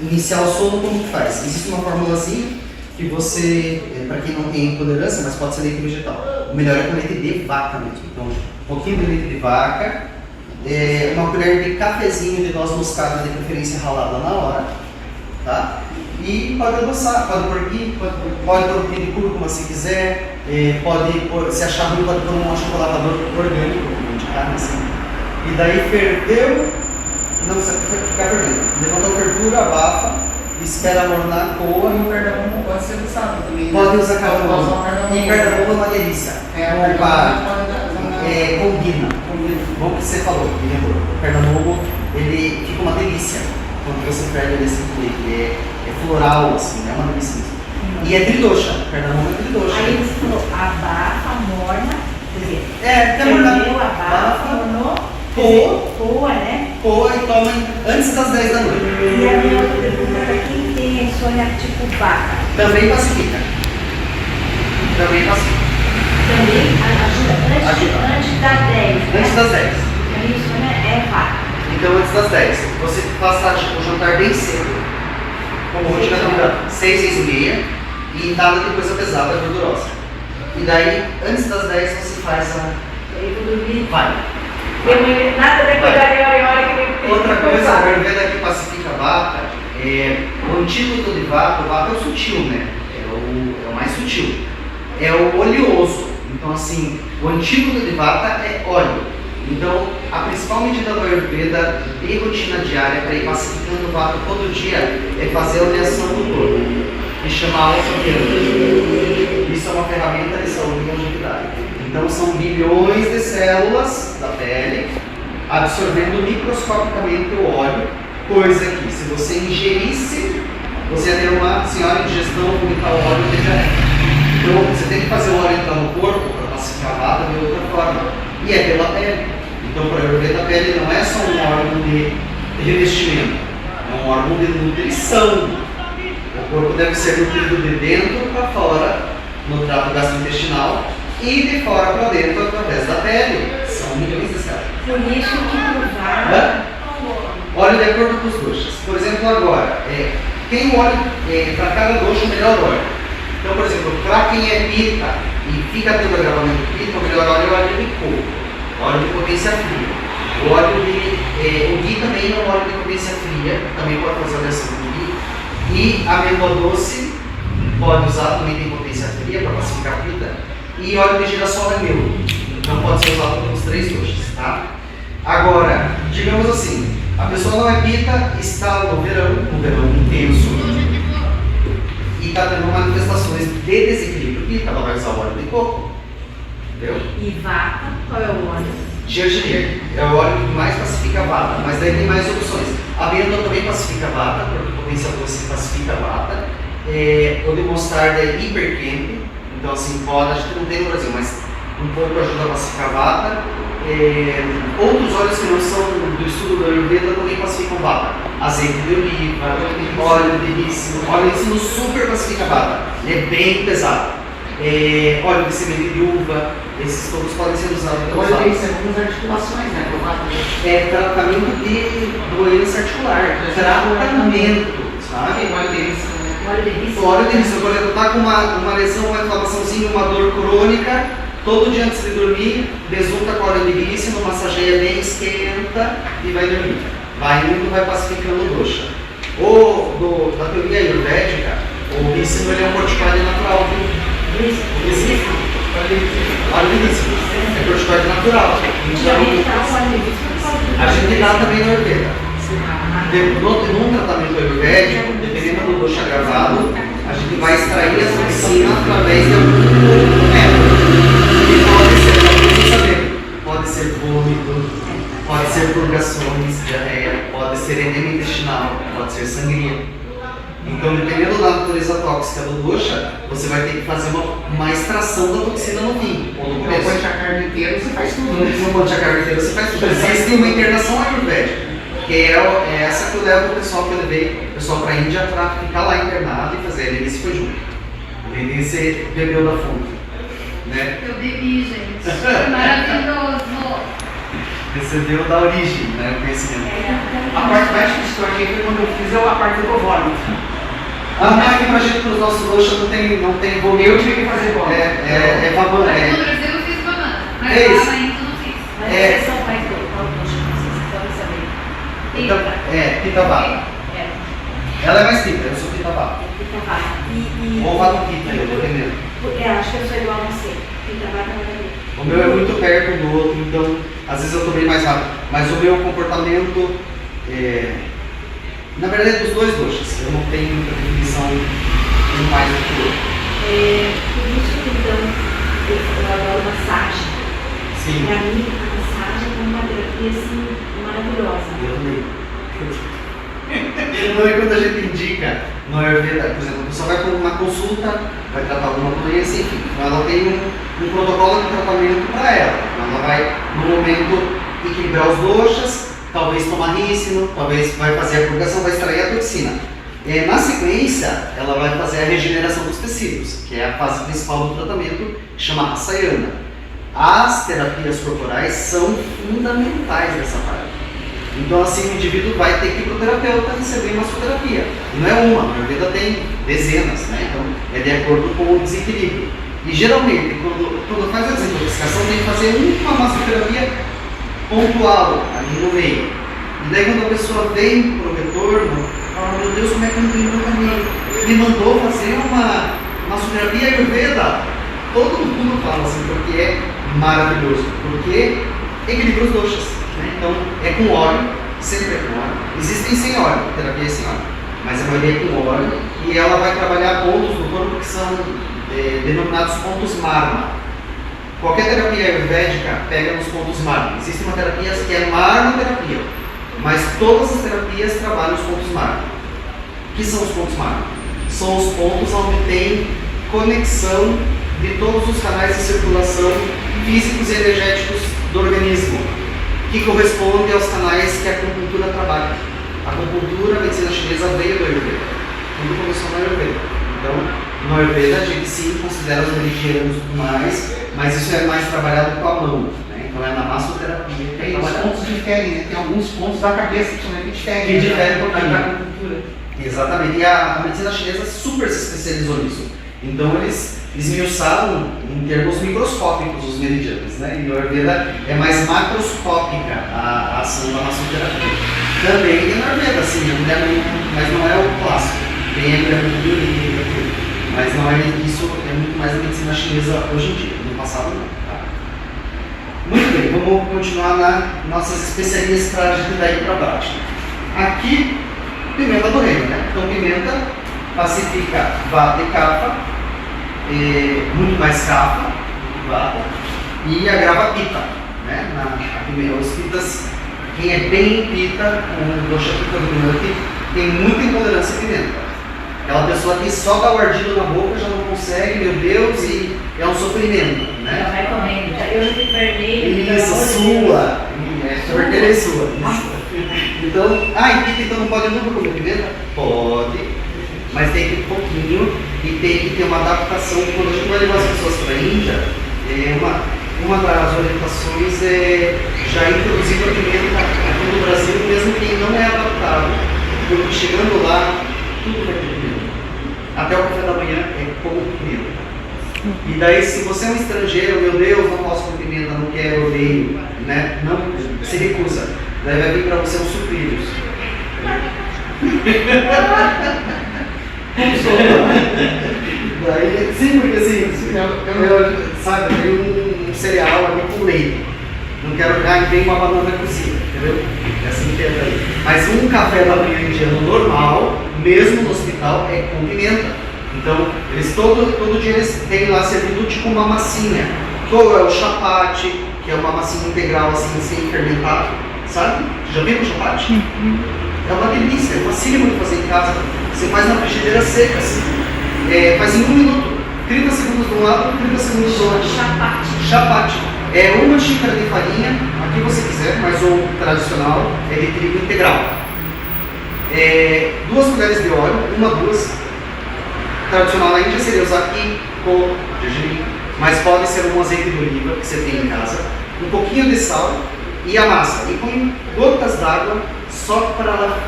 iniciar o sono, como que faz? Existe uma formulazinha que você, para quem não tem intolerância, mas pode ser leite vegetal. O melhor é com leite de vaca mesmo. Então, um pouquinho de leite de vaca, uma colher de cafezinho de noz moscada, de preferência ralada na hora, tá? E pode adoçar, pode pôr um pouquinho de cúrcuma se quiser, pode pôr, se achar ruim, pode pôr um achocolatador orgânico, de carne assim. E daí ferveu, não precisa ficar fervendo. Levantou a fervura, abafa, espera amornar, coa. E o cardamomo pode ser usado também. Pode usar cardamomo. E cardamomo é uma delícia. Combina. Bom que você falou, me lembrou. O cardamomo, ele fica uma delícia quando você ferve nesse leite. É floral, assim, é uma delícia. E é tridosha. Cardamomo é tridosha. Aí você falou, abafa, morna, quer dizer, até mornar. Abafa, mornou, coa, né? Coa e toma antes das 10 da noite. E a minha outra pergunta é para quem tem insônia tipo vaca. Também pacifica. Também ajuda antes das 10. Antes das 10. A minha insônia é vaca. Então antes das 10. Você passa o jantar bem cedo. Como rotina da 6, 6 e meia. E nada de coisa pesada, gordurosa. E daí, antes das 10, você faz a... Eu vou dormir. Vai. Nada de cuidar de hora que outra coisa, a Ayurveda que pacifica a vata, o antídoto de vata, o vata é o sutil, né? É o mais sutil. É o oleoso. Então, assim, o antídoto de vata é óleo. Então, a principal medida do Ayurveda de rotina diária para ir pacificando o vata todo dia é fazer a oleação do corpo e chamar autopiano. Isso é uma ferramenta de saúde e longevidade. Então são bilhões de células da pele absorvendo microscopicamente o óleo, coisa que se você ingerisse, você ia ter uma senhora indigestão, vomitar o óleo de diarreia. Então você tem que fazer o óleo entrar no corpo para pacificar a vata de outra forma. E é pela pele. Então para Ayurveda a pele não é só um órgão de revestimento, é um órgão de nutrição. O corpo deve ser nutrido de dentro para fora, no trato gastrointestinal, e de fora para dentro através da pele. São milhões de células. Por isso que provar. Óleo de acordo com os doshas. Por exemplo, agora, tem um óleo para cada dosha, o melhor óleo. Então, por exemplo, para quem é pita e fica tendo agravamento de pita, o melhor óleo é o óleo de coco, óleo de potência fria. O óleo de. O ghee também é um óleo de potência fria, também pode fazer a versão do ghee. E amêndoa doce, pode usar, também tem potência fria para pacificar a pita. E óleo de girassol é neutro, então pode ser usado pelos 3 doshas, tá? Agora, digamos assim, a pessoa não é pita, está no verão intenso, e está tendo manifestações de desequilíbrio pita, ela vai usar o óleo de coco, entendeu? E vata, qual é o óleo? Gergelim é o óleo que mais pacifica a vata, mas daí tem mais opções. A amêndoa também pacifica a vata, porque a potência doce pacifica a vata. O de mostarda é hiperquente, Então, assim, pode, a gente não tem no Brasil, mas um pouco ajuda a pacificar a vata. Outros óleos que não são do estudo da Ayurveda também pacificam vata. Azeite de oliva, óleo delício, óleo de ensino super pacifica a vata. Ele é bem pesado. Óleo de semente de uva, esses todos podem ser usados para Olha, tem algumas articulações, né? tratamento de doença articular. Tratamento, sabe? Olha, delícia. Óleo delícia. O óleo delícia, por exemplo, tá com uma lesão, uma inflamaçãozinha, uma dor crônica, todo dia antes de dormir, besunta com óleo delícia, massageia bem, esquenta e vai dormir. Vai indo, vai pacificando o dosha. Da teoria ayurvédica, o rícino ele é um corticoide natural, viu? Óleo delícia. É corticoide natural. Então, a gente dá também no Ayurveda. Num tratamento ayurvédico, dependendo do dosha agravado, a gente vai extrair essa toxina através de algum método. E pode ser, como vocês sabem, pode ser vômito, pode ser purgações, diarreia, pode ser edema intestinal, pode ser sangria. Então, dependendo da natureza tóxica do dosha, você vai ter que fazer uma extração da toxina no fim, ou no começo. No ponte a carne inteira você faz tudo, né? No ponte a carne inteira você faz tudo. Existe uma internação ayurvédica, que é essa que eu levo o pessoal que eu levei, o pessoal para a Índia, para ficar lá internado e fazer. Ele disse que foi junto. Ele disse bebeu da fonte. Né? Eu bebi, gente. Maravilhoso. Recebeu da origem, né, o conhecimento. A parte mais difícil aqui foi quando eu fiz a parte do vômito. Aqui pra gente, para os nossos doshas, não tem vômito. Eu tive que fazer vômito. É babão. No Brasil eu fiz banana, mas É isso. lá ainda eu não fiz. Mas vocês são mais do poxa, vocês podem saber. Pita. Pita vata. Ela é mais pita, eu sou pita vata. Pita vata. Ou vata pita, eu dependendo. Acho que eu sou igual a você. Pita vata não é. O meu é muito perto do outro, então às vezes eu tô bem mais rápido. Mas o meu comportamento na verdade é dos dois doshas. Eu não tenho muita definição um mais do que o outro. Por isso que então eu adoro massagem. Sim. Pra mim, a massagem é uma terapia assim maravilhosa. Eu também. Não é quando a gente indica no Ayurveda, por exemplo, a pessoa vai para uma consulta, vai tratar alguma doença, enfim, então ela tem um protocolo de tratamento para ela. Então ela vai, no momento, equilibrar os doshas, talvez tomar rícino, talvez vai fazer a purgação, vai extrair a toxina. Na sequência, ela vai fazer a regeneração dos tecidos, que é a fase principal do tratamento, que chama Asayana. As terapias corporais são fundamentais nessa parte. Então, assim, o indivíduo vai ter que ir para o terapeuta receber massoterapia. E não é uma, a Ayurveda tem dezenas, né? Então, é de acordo com o desequilíbrio. E geralmente, quando faz a desintoxicação, tem que fazer uma massoterapia pontual ali no meio. E daí, quando a pessoa vem para o retorno, fala: meu Deus, como é que eu não tenho caminho? Me mandou fazer uma massoterapia Ayurveda. Todo mundo fala assim, porque é maravilhoso, porque equilibra os doshas. Então, é com óleo, sempre é com óleo. Existem sem óleo, terapia sem óleo, mas a maioria é com óleo e ela vai trabalhar pontos do corpo que são denominados pontos marma. Qualquer terapia ayurvédica pega nos pontos marma. Existe uma terapia que é marmoterapia, mas todas as terapias trabalham os pontos marma. O que são os pontos marma? São os pontos onde tem conexão de todos os canais de circulação físicos e energéticos do organismo, que corresponde aos canais que a acupuntura trabalha. A acupuntura, a medicina chinesa, veio do Ayurveda. Tudo começou no Ayurveda. Então, no Ayurveda a gente sim considera os meridianos e tudo mais, mas isso é mais trabalhado com a mão, né? Então é na massoterapia que é Os trabalhado. pontos diferem, né? Tem alguns pontos da cabeça que diferem. Que diferem um pouquinho. da acupuntura. Exatamente, e a medicina chinesa super se especializou nisso. Então eles esmiuçaram em termos microscópicos os meridianos, né? E no Ayurveda é mais macroscópica a ação da massoterapia. Também tem no Ayurveda, sim, mas não é o clássico. Tem a biologia, mas não é isso, é muito mais a medicina chinesa hoje em dia, no passado não. Tá? Muito bem, vamos continuar nas nossas especiarias para a gente daí para baixo. Aqui, pimenta do reino, né? Então pimenta pacifica vata e kapha, muito mais kapha, vata, e agrava pita, né? Os pitas, quem é bem pita, com dosha pita dominante, tem muita intolerância à pimenta. Aquela pessoa que só dá o ardido na boca já não consegue, meu Deus, e é um sofrimento, Já né? vai comendo. Eu já fico vermelho. Isso, sua. Vermelha é sua. Então, então não pode nunca comer pimenta? Pode, mas tem que ir um pouquinho e tem que ter uma adaptação. Quando a gente vai levar as pessoas para a Índia, uma das orientações é já introduzir a pimenta aqui no Brasil, mesmo quem não é adaptado. Porque chegando lá, tudo vai ter pimenta. Até o café da manhã é com pimenta. E daí, se você é um estrangeiro, meu Deus, não posso comer pimenta, não quero, odeio, né? Não, se recusa. Daí vai vir para você uns sucrilhos. Daí, sim, porque assim, sabe, tem um cereal ali com leite. Não quero vem uma banana cozida, entendeu? É assim que é daí. Mas um café da manhã indiano normal, mesmo no hospital, é com pimenta. Então, eles todo dia eles têm lá servido tipo uma massinha. Que é o chapati, que é uma massinha integral assim, sem fermentar, sabe? Já viram o chapati? É uma delícia, é facílimo de fazer em casa. Você faz na frigideira seca, assim. Faz em 1 minuto. 30 segundos de um lado, 30 segundos do outro. Chapati. É 1 xícara de farinha, a que você quiser, mas o tradicional é de trigo integral. 2 colheres de óleo, 2. Tradicional na Índia seria usar ghee, coco, gergelim, mas pode ser um azeite de oliva que você tem em casa, um pouquinho de sal e a massa. E põe gotas d'água só para ela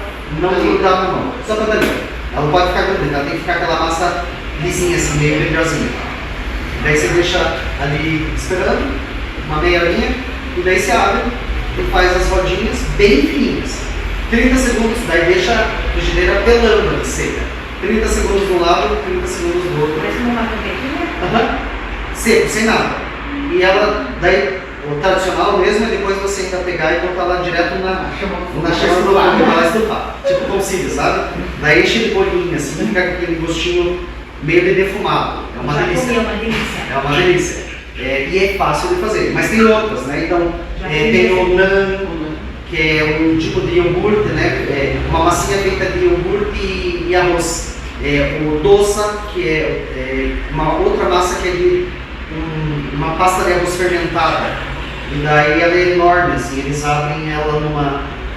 não grudar na mão, só para dar liga. Ela não pode ficar grudada, ela tem que ficar aquela massa lisinha assim, meio brilhosinha. Daí você deixa ali esperando, uma meia horinha, e daí você abre e faz as rodinhas bem fininhas. 30 segundos, daí deixa a frigideira pelando ali, seca. 30 segundos de um lado, 30 segundos do outro. Mas não vai comer. Seco, sem nada. E ela, daí, o tradicional mesmo é depois você ainda pegar e botar lá direto na chama do fogo, para estufar. Tipo concílio, sabe? Daí enche de bolinha, assim, fica com aquele gostinho meio de defumado. É uma delícia. É uma delícia. E é fácil de fazer. Mas tem outras, né? Então, tem o naan, que é um tipo de iogurte, né? Uma massinha feita de iogurte e arroz. O dosa, que é uma outra massa que é de uma pasta de arroz fermentada. E daí ela é enorme, assim, eles abrem ela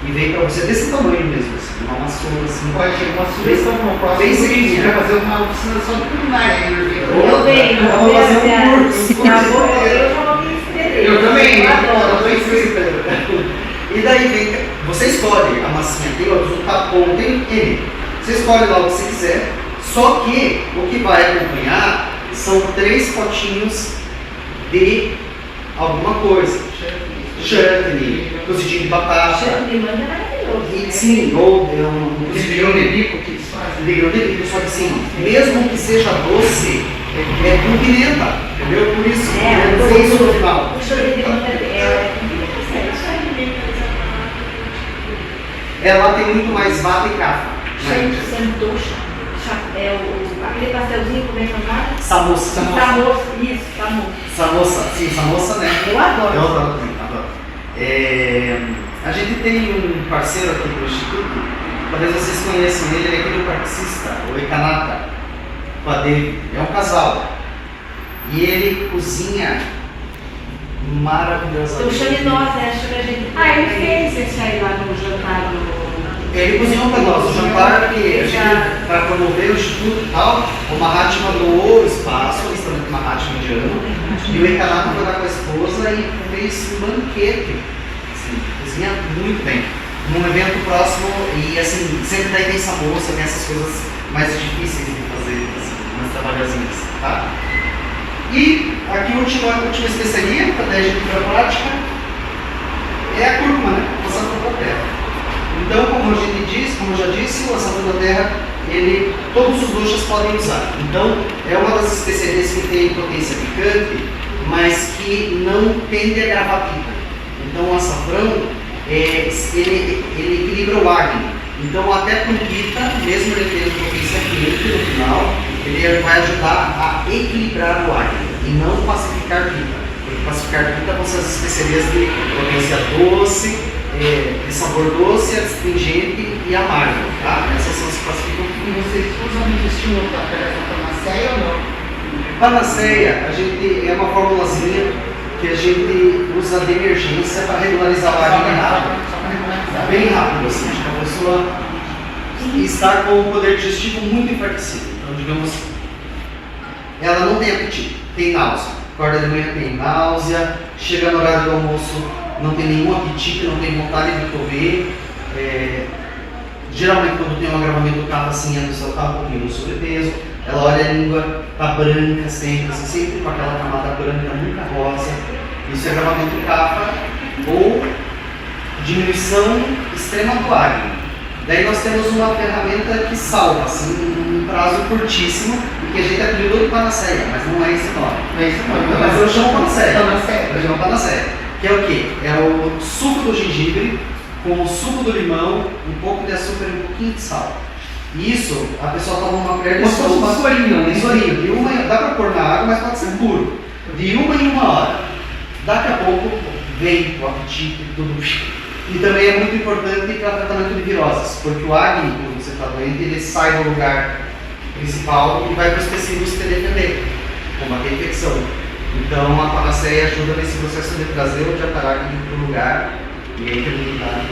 e vem pra você desse tamanho mesmo, assim, uma maçona assim. Pode ser uma sugestão para o próximo bem vídeo, sequinha. vai fazer uma oficina só de culinária. Eu venho, Vamos fazer um curso. Eu já vou me inscrever. Eu também, Eu eu adoro. estou inscrito. E daí você escolhe a massinha, tem outros, o tapão, tem N. Você escolhe lá o que você quiser, só que o que vai acompanhar são 3 potinhos de alguma coisa. Chutney, cozidinho de batata. Cheiro de manga é maravilhoso. E sim, ou um Esse grão de bico que eles fazem. de grão de bico, só que sim, mesmo que seja doce, é com pimenta, entendeu? Por isso, não tem isso no final. O cheiro de manga é Ela tem muito mais vata e cafa. santocha. Aquele pastelzinho, como é que é o nome? Samosa. Samosa, isso, samosa. Samosa, sim, samosa, né? Eu adoro. Eu adoro também, adoro. A gente tem um parceiro aqui do Instituto, talvez vocês conheçam ele, ele é aquele particista, o Ekanata, com a David. É um casal. E ele cozinha maravilhosamente. Então chame nós, né? Chame a gente. Ele fez esse aí lá no jantar do... Ele cozinhou para nós, o jantar que a gente, para promover o Instituto e tal, o Mahatma doou o espaço, o restaurante Mahatma indiano, e o Ekanata foi lá com a esposa e fez um banquete. Assim, cozinha muito bem. Num evento próximo, e assim, sempre daí tem samosa, tem essas coisas mais difíceis de fazer, assim, umas trabalhosinhas, tá? E aqui a última especiaria, para daí a gente ir para a prática, é a cúrcuma, né? O açafrão da terra. Então, como eu já disse, o açafrão da terra, todos os doshas podem usar. Então, é uma das especiarias que tem potência picante, mas que não tende a agravar pica. Então, o açafrão, ele equilibra o Agni. Então, até com pita, mesmo ele tendo potência quente no final, ele vai ajudar a equilibrar o Agni e não pacificar pita. Porque pacificar pita vão ser as especiarias de potência doce, de sabor doce, astringente e amargo, tá? Essas são as que classificam. E vocês usam o intestino através da panaceia ou não? Panaceia, a gente é uma formulazinha que a gente usa de emergência para regularizar o ar bem rápido. Bem rápido, assim, tipo, a pessoa está com o poder digestivo muito enfraquecido. Então, digamos, ela não tem apetite, tem náusea. Acorda de manhã, tem náusea, chega no horário do almoço, não tem nenhum apetite, não tem vontade de comer. Geralmente, quando tem um agravamento do CAPA, assim, a pessoa está um pouquinho no sobrepeso, ela olha a língua, está branca sempre, assim, sempre com aquela camada branca, nunca rosa. Isso é agravamento do CAPA ou diminuição extrema do acne. Daí nós temos uma ferramenta que salva, assim, um prazo curtíssimo, e que a gente apelidou de panaceia, mas não é esse nome. Não é esse nome. Mas eu chamo panaceia. Panaceia. Eu chamo panaceia. Que é o quê? É o suco do gengibre com o suco do limão, um pouco de açúcar e um pouquinho de sal. E isso, a pessoa toma uma colher de sopa. Um sorinho, né? Um sorinho. De uma, dá para pôr na água, mas pode ser puro. De 1 em 1 hora. Daqui a pouco vem o apetite, tudo. E também é muito importante para tratamento de viroses, porque o acne, quando você está doente, ele sai do lugar principal e vai para os tecidos te defender, combater a infecção. Então a panaceia ajuda nesse processo de trazer o diataracne para o lugar e aí a imunidade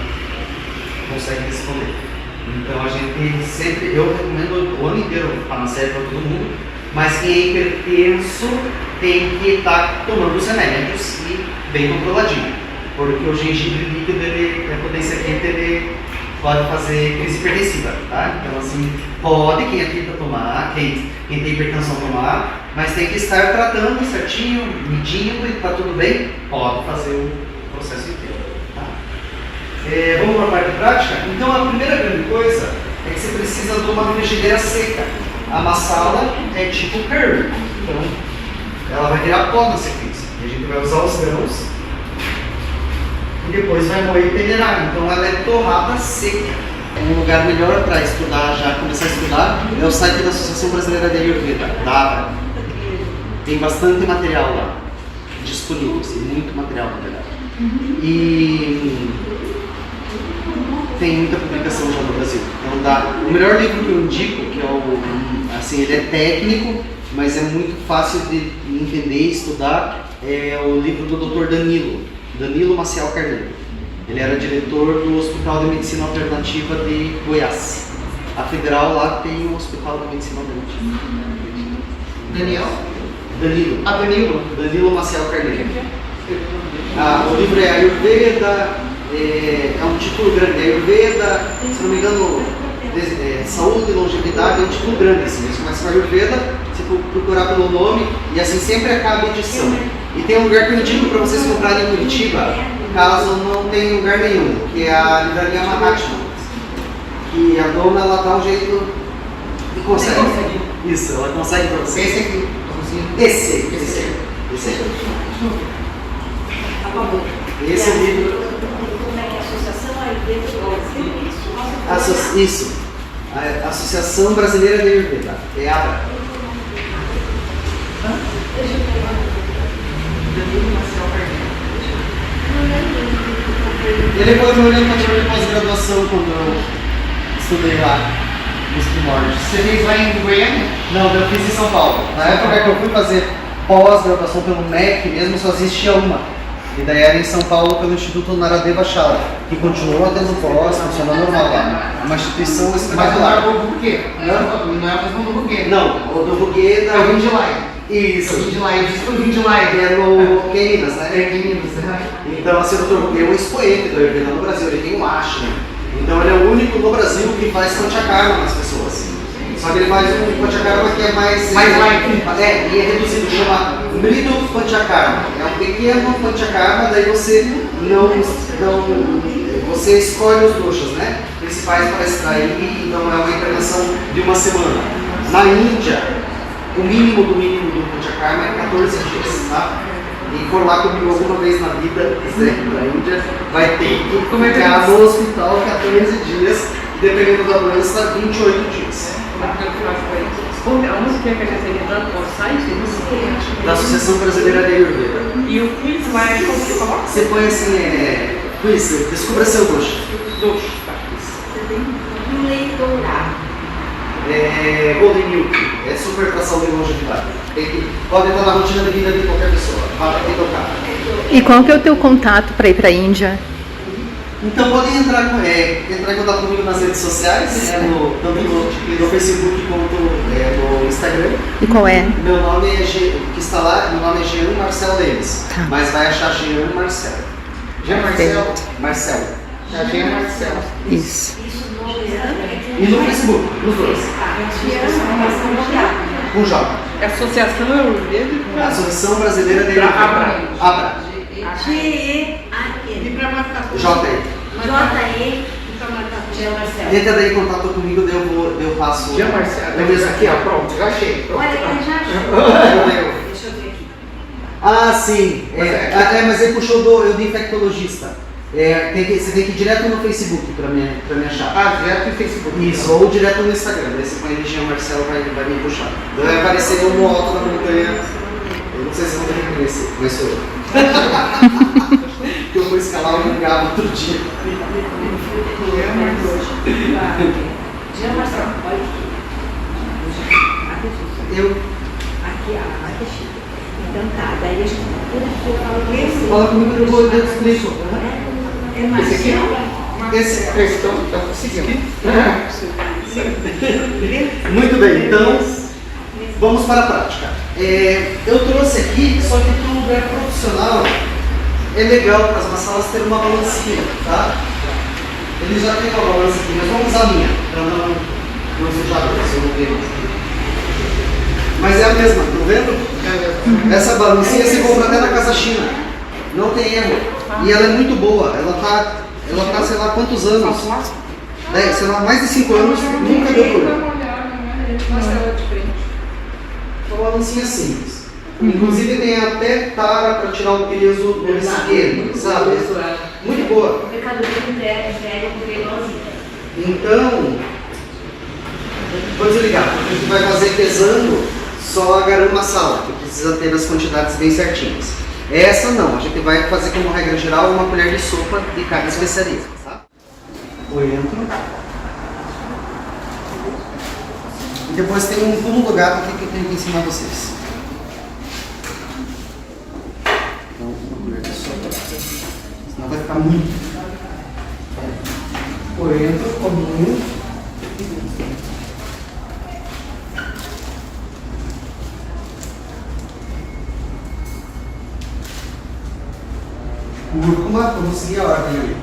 consegue responder. Então a gente sempre, eu recomendo o ano inteiro panaceia para todo mundo, mas quem é hipertenso tem que estar tomando os remédios e bem controladinho. Porque o gengibre líquido, a potência quente, ele pode fazer crise hipertensiva, tá? Então, assim, pode quem é tenta tomar, quem tem hipertensão tomar, mas tem que estar tratando certinho, medindo e tá tudo bem, pode fazer o processo inteiro, tá? Vamos para a parte prática? Então, a primeira grande coisa é que você precisa de uma frigideira seca. Amassá-la é tipo curry, então ela vai virar pó na sequência. E a gente vai usar os grãos e depois vai moer e peneirar. Então ela é torrada seca. Um lugar melhor para estudar, já começar a estudar, é o site da Associação Brasileira de Ayurveda, da ABRA. Tem bastante material lá, disponível, assim, muito material na verdade. E tem muita publicação já no Brasil. Então dá. O melhor livro que eu indico, que é o, assim, ele é técnico, mas é muito fácil de entender e estudar, é o livro do Dr. Danilo Maciel Carneiro. Ele era diretor do Hospital de Medicina Alternativa de Goiás. A Federal lá tem um Hospital de Medicina Alternativa. Danilo Maciel Carneiro. O livro é Ayurveda, é um título grande. Ayurveda, se não me engano, saúde e longevidade é um título grande. Assim. Você começa com Ayurveda, você procurar pelo nome e assim sempre acaba a edição. E tem um lugar que eu indico para vocês comprarem em Curitiba, caso não tenha lugar nenhum, que é a livraria Mahatma. Que a dona, ela dá um jeito e consegue. Isso, ela consegue para vocês. Esse aqui. Esse aí. Esse livro. Como é que é a Associação Ayurveda? Isso. A Associação Brasileira de Ayurveda. É a ABRA. Ele foi meu orientador de pós-graduação quando eu estudei lá nos primórdios. Você fez lá em Goiânia? Não, eu fiz em São Paulo. Na época que eu fui fazer pós-graduação pelo MEC mesmo, só existia uma. E daí era em São Paulo pelo Instituto Naradeva Shala, que continua tendo pós, funciona normal lá. Uma instituição espetacular. Mas não é o Buguê? Não é o mesmo do Buguê? Não, o do Buguê da... É o Vindilai. Isso. O Vindilai, eu disse que o Vindilai. Que é no Minas, né? É em Minas, né? Então, assim, o Dr. Buguê é um expoente do Ayurveda no Brasil, ele tem um ashram. Então ele é o único no Brasil que faz Panchakarma nas pessoas. Só que ele faz um Panchakarma que é mais light. E é reduzido, chama Mridu Panchakarma. É um pequeno Panchakarma, daí você você escolhe os doshas, né? Principais para extrair, então é uma internação de uma semana. Na Índia, o mínimo do Panchakarma é 14 dias, tá? E for lá comigo alguma vez na vida, quiser ir para a Índia, vai ter que ficar no hospital 14 dias, dependendo da doença, 28 dias. Onde que é que a gente está dando o site? Da Associação Brasileira de Ayurveda. E o quiz vai, como você coloca? Você põe assim, Isso, descubra seu doce. Doce. E o leite dourado. É Golden Milk, é super pra saúde e longevidade. Pode estar na rotina de vida de qualquer pessoa, tem que tocar. E qual que é o teu contato para ir para a Índia? Então podem entrar em contato comigo nas redes sociais, tanto no Facebook quanto no Instagram. E qual é? Meu nome é meu nome é Jean Marcel Lemes, Tá. mas vai achar Jean Marcel. Jean Marcel. Marcel. A Jean Marcel. Isso. Isso no Instagram. E no Facebook, nos dois. Com J. É a Associação Ayurveda. Associação Brasileira de Abra. Abra. G-E-A-N. J-E. J-E. Jean Marcel. Entra daí em contato comigo, daí eu faço. Jean Marcel. Eu mesmo Aqui, ó, pronto, já achei. Pronto. Olha, ele já achou. Deixa eu ver aqui. Ah, sim. Mas ele puxou do infectologista. Você tem que ir direto no Facebook pra me achar. Ah, direto no Facebook. Isso, ou direto no Instagram. Daí você põe Jean Marcel, vai me puxar. Vai aparecer no alto da montanha. Eu não sei se vocês vão reconhecer, mas sou eu. Que eu vou escalar um lugar outro dia. Jean Marcel, olha aqui. Eu Aqui, aqui é chique. Então tá, daí a gente fala com esse. fala comigo que eu vou eu explico. É Marcel? Esse é. Estão seguindo. Muito bem, então vamos para a prática. Eu trouxe aqui, só que para um lugar profissional é legal para as massalas ter uma balancinha, tá? Eles já têm uma balança aqui, mas vamos usar a minha, para não sujar se eu não ver. Mas é a mesma, tá vendo? Essa balancinha você compra até na Casa China, não tem erro. E ela é muito boa, ela tá sei lá quantos anos. 10, sei lá, mais de 5 anos, nunca deu problema. Uma balancinha simples. Inclusive tem até tara para tirar o peso do esquerdo, sabe? Muito boa. O Mercado Livre entrega com velozinho. Então, vou desligar. A gente vai fazer pesando só a garam masala, que precisa ter as quantidades bem certinhas. Essa não, a gente vai fazer como regra geral uma colher de sopa de cada especiaria. Tá? Coentro. E depois tem um pulo do gato aqui que eu tenho que ensinar vocês. Então, uma colher de sopa. Senão vai ficar muito. Coentro, cominho. Cúrcuma, vamos seguir a ordem aí.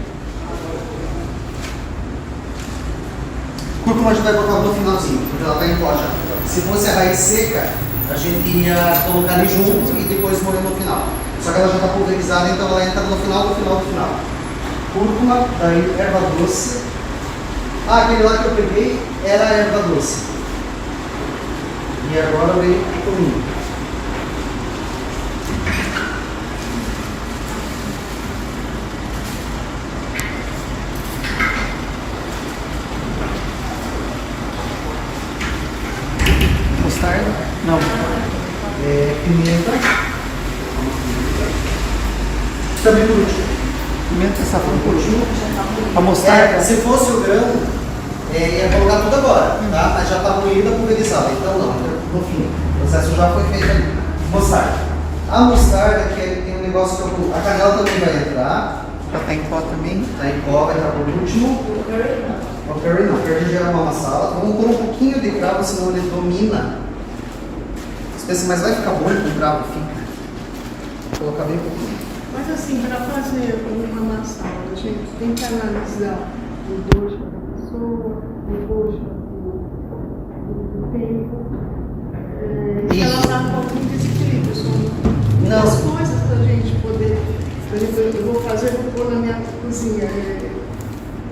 Cúrcuma a gente vai colocar no finalzinho, porque ela está em pó já. Se fosse a raiz seca, a gente ia colocar ali junto e depois moer no final. Só que ela já está pulverizada, então ela entra no final. Cúrcuma, daí erva doce. Ah, aquele lá que eu peguei era a erva doce. E agora vem o cominho. Mostarda? Não. Pimenta. Também por último. Pimenta e safran por último. A mostarda? Se fosse o grão, ia colocar tudo agora, tá? Mas já está moída, pulverizada. Então não, no fim. O processo já foi feito ali. Mostarda. A mostarda, que tem um negócio que eu... A canela também vai entrar. Já tá em pó também. Tá em pó, vai entrar por último. O curry não, curry já é uma masala. Vamos pôr um pouquinho de cravo, senão ele domina. Mas vai ficar bom com cravo, fica. Vou colocar bem pouquinho. Mas assim, para fazer uma massala, a gente tem que analisar o gosto da pessoa, o gosto do tempo. Se ela está com algum desequilíbrio, são muitas coisas para a gente poder. Por exemplo, eu vou fazer, vou pôr na minha cozinha.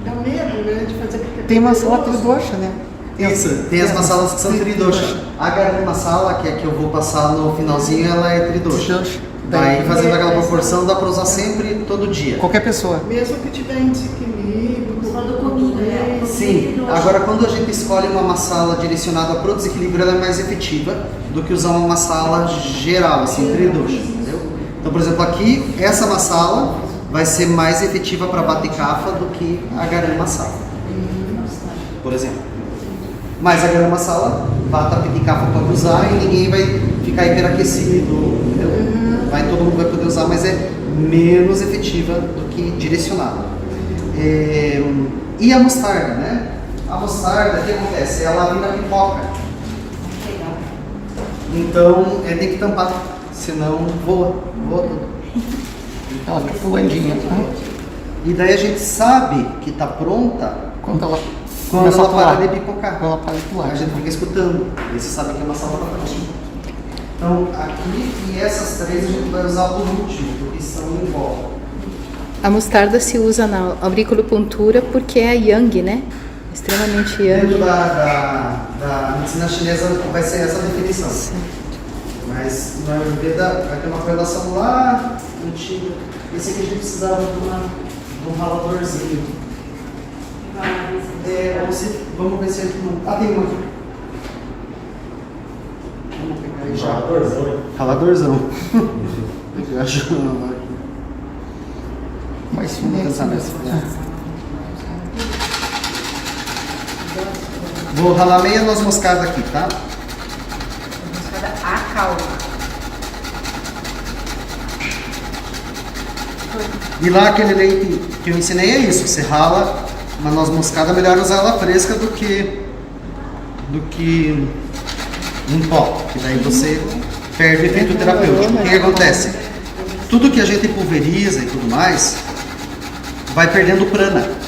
Dá medo, né, de fazer porque Tem masala tridoxa, né? Isso, tem as masalas que são tridoxa. A garam masala, que é que eu vou passar no finalzinho, ela é tridoxa. Daí fazendo aquela proporção dá para usar sempre, todo dia. Qualquer pessoa. mesmo que tiver em desequilíbrio, Quando cominho, né? Sim, agora quando a gente escolhe uma massala direcionada para o desequilíbrio, ela é mais efetiva do que usar uma massala geral, assim, tridoxa, entendeu? Então, por exemplo, aqui, essa massala, vai ser mais efetiva para Vata e Kapha do que a Garam Masala, por exemplo. Mas a Garam Masala, Vata, Pitta e Kapha pode usar e ninguém vai ficar hiperaquecido, entendeu? Todo mundo vai poder usar, mas é menos efetiva do que direcionada. E a mostarda, né? A mostarda, o que acontece? Ela vira pipoca. Então, tem que tampar, senão voa tudo. Ela fica pulandinha. E daí a gente sabe que está pronta Quando ela para de pipocar. Quando ela para de pular. A gente fica escutando. E você sabe que é uma salva da prontinha. Então, aqui e essas três a gente vai usar por último, porque são em volta. A mostarda se usa na auriculopuntura porque é yang, né? Extremamente yang. Dentro da medicina chinesa vai ser essa definição. Sim. Mas na Ayurveda vai ter uma correlação lá antiga. Esse aqui a gente precisava de um raladorzinho. Vamos ver se ele não. Tem uma aqui. Vamos pegar aí já. Raladorzão. Eu acho. Mas chinesa mesmo. Vou ralar meia noz moscada aqui, tá? Moscada acalma. E lá aquele leite que eu ensinei é isso. Você rala uma noz moscada, melhor usar ela fresca do que em pó. Que daí você perde o efeito terapêutico. O que acontece? Tudo que a gente pulveriza e tudo mais vai perdendo prana.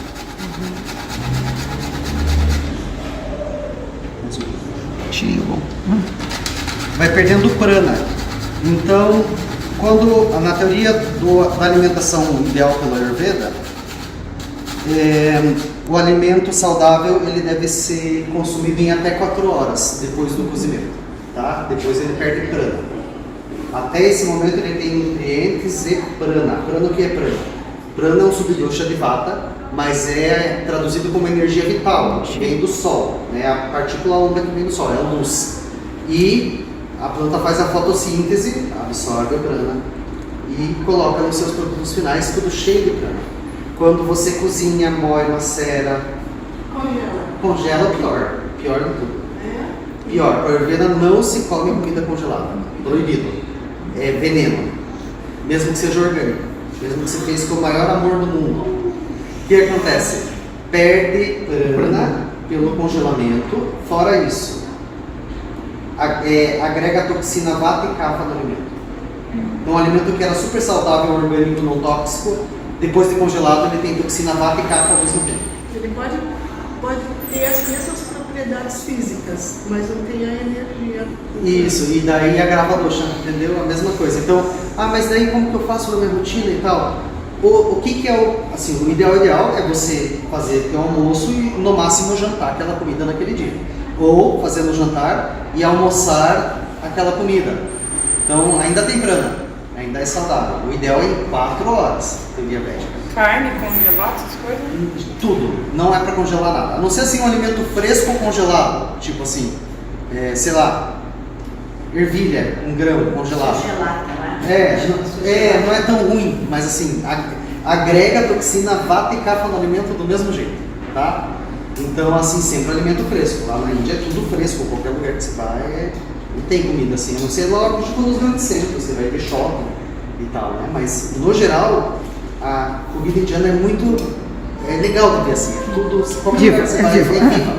Vai perdendo prana. Então, na teoria da alimentação ideal pela Ayurveda, o alimento saudável ele deve ser consumido em até 4 horas depois do cozimento, tá? Depois ele perde prana. Até esse momento ele tem nutrientes e prana. Prana, o que é prana? Prana é um subdosha de Vata, mas é traduzido como energia vital, que vem do sol, né? A partícula úmida que vem do sol, é a luz. E a planta faz a fotossíntese, absorve a prana e coloca nos seus produtos finais tudo cheio de prana. Quando você cozinha, moe, macera, congela, pior de tudo. Pior, para a Ayurveda não se come comida congelada, proibido, é veneno, mesmo que seja orgânico, mesmo que você fez com o maior amor do mundo. O que acontece? Perde prana pelo congelamento, fora isso, agrega toxina Vata e Kapha no alimento. Então, um alimento que era super saudável, orgânico, não tóxico, depois de congelado, ele tem toxina Vata e Kapha ao mesmo tempo. Ele pode ter as mesmas propriedades físicas, mas não tem a energia. Isso, e daí agrava a dosha, entendeu? A mesma coisa. Então, mas daí como que eu faço na minha rotina e tal? O que é o ideal é você fazer teu almoço e no máximo jantar aquela comida naquele dia. Ou fazer no jantar e almoçar aquela comida. Então ainda tem prana, ainda é saudável. O ideal é em 4 horas, tem diabética. Carne, congelado, essas coisas? Tudo, não é para congelar nada. A não ser assim um alimento fresco ou congelado, tipo assim, sei lá, ervilha, 1 grão congelado. Não é tão ruim, mas assim, agrega toxina Vata e Kapha no alimento do mesmo jeito, tá? Então, assim, sempre alimento fresco. Lá na Índia é tudo fresco, qualquer lugar que você vai, não tem comida assim. A não ser logo tipo nos grandes centros, você vai ter shopping e tal, né? Mas, no geral, a comida indiana é muito legal de ver assim. É tudo, qualquer lugar que você vai, é viva.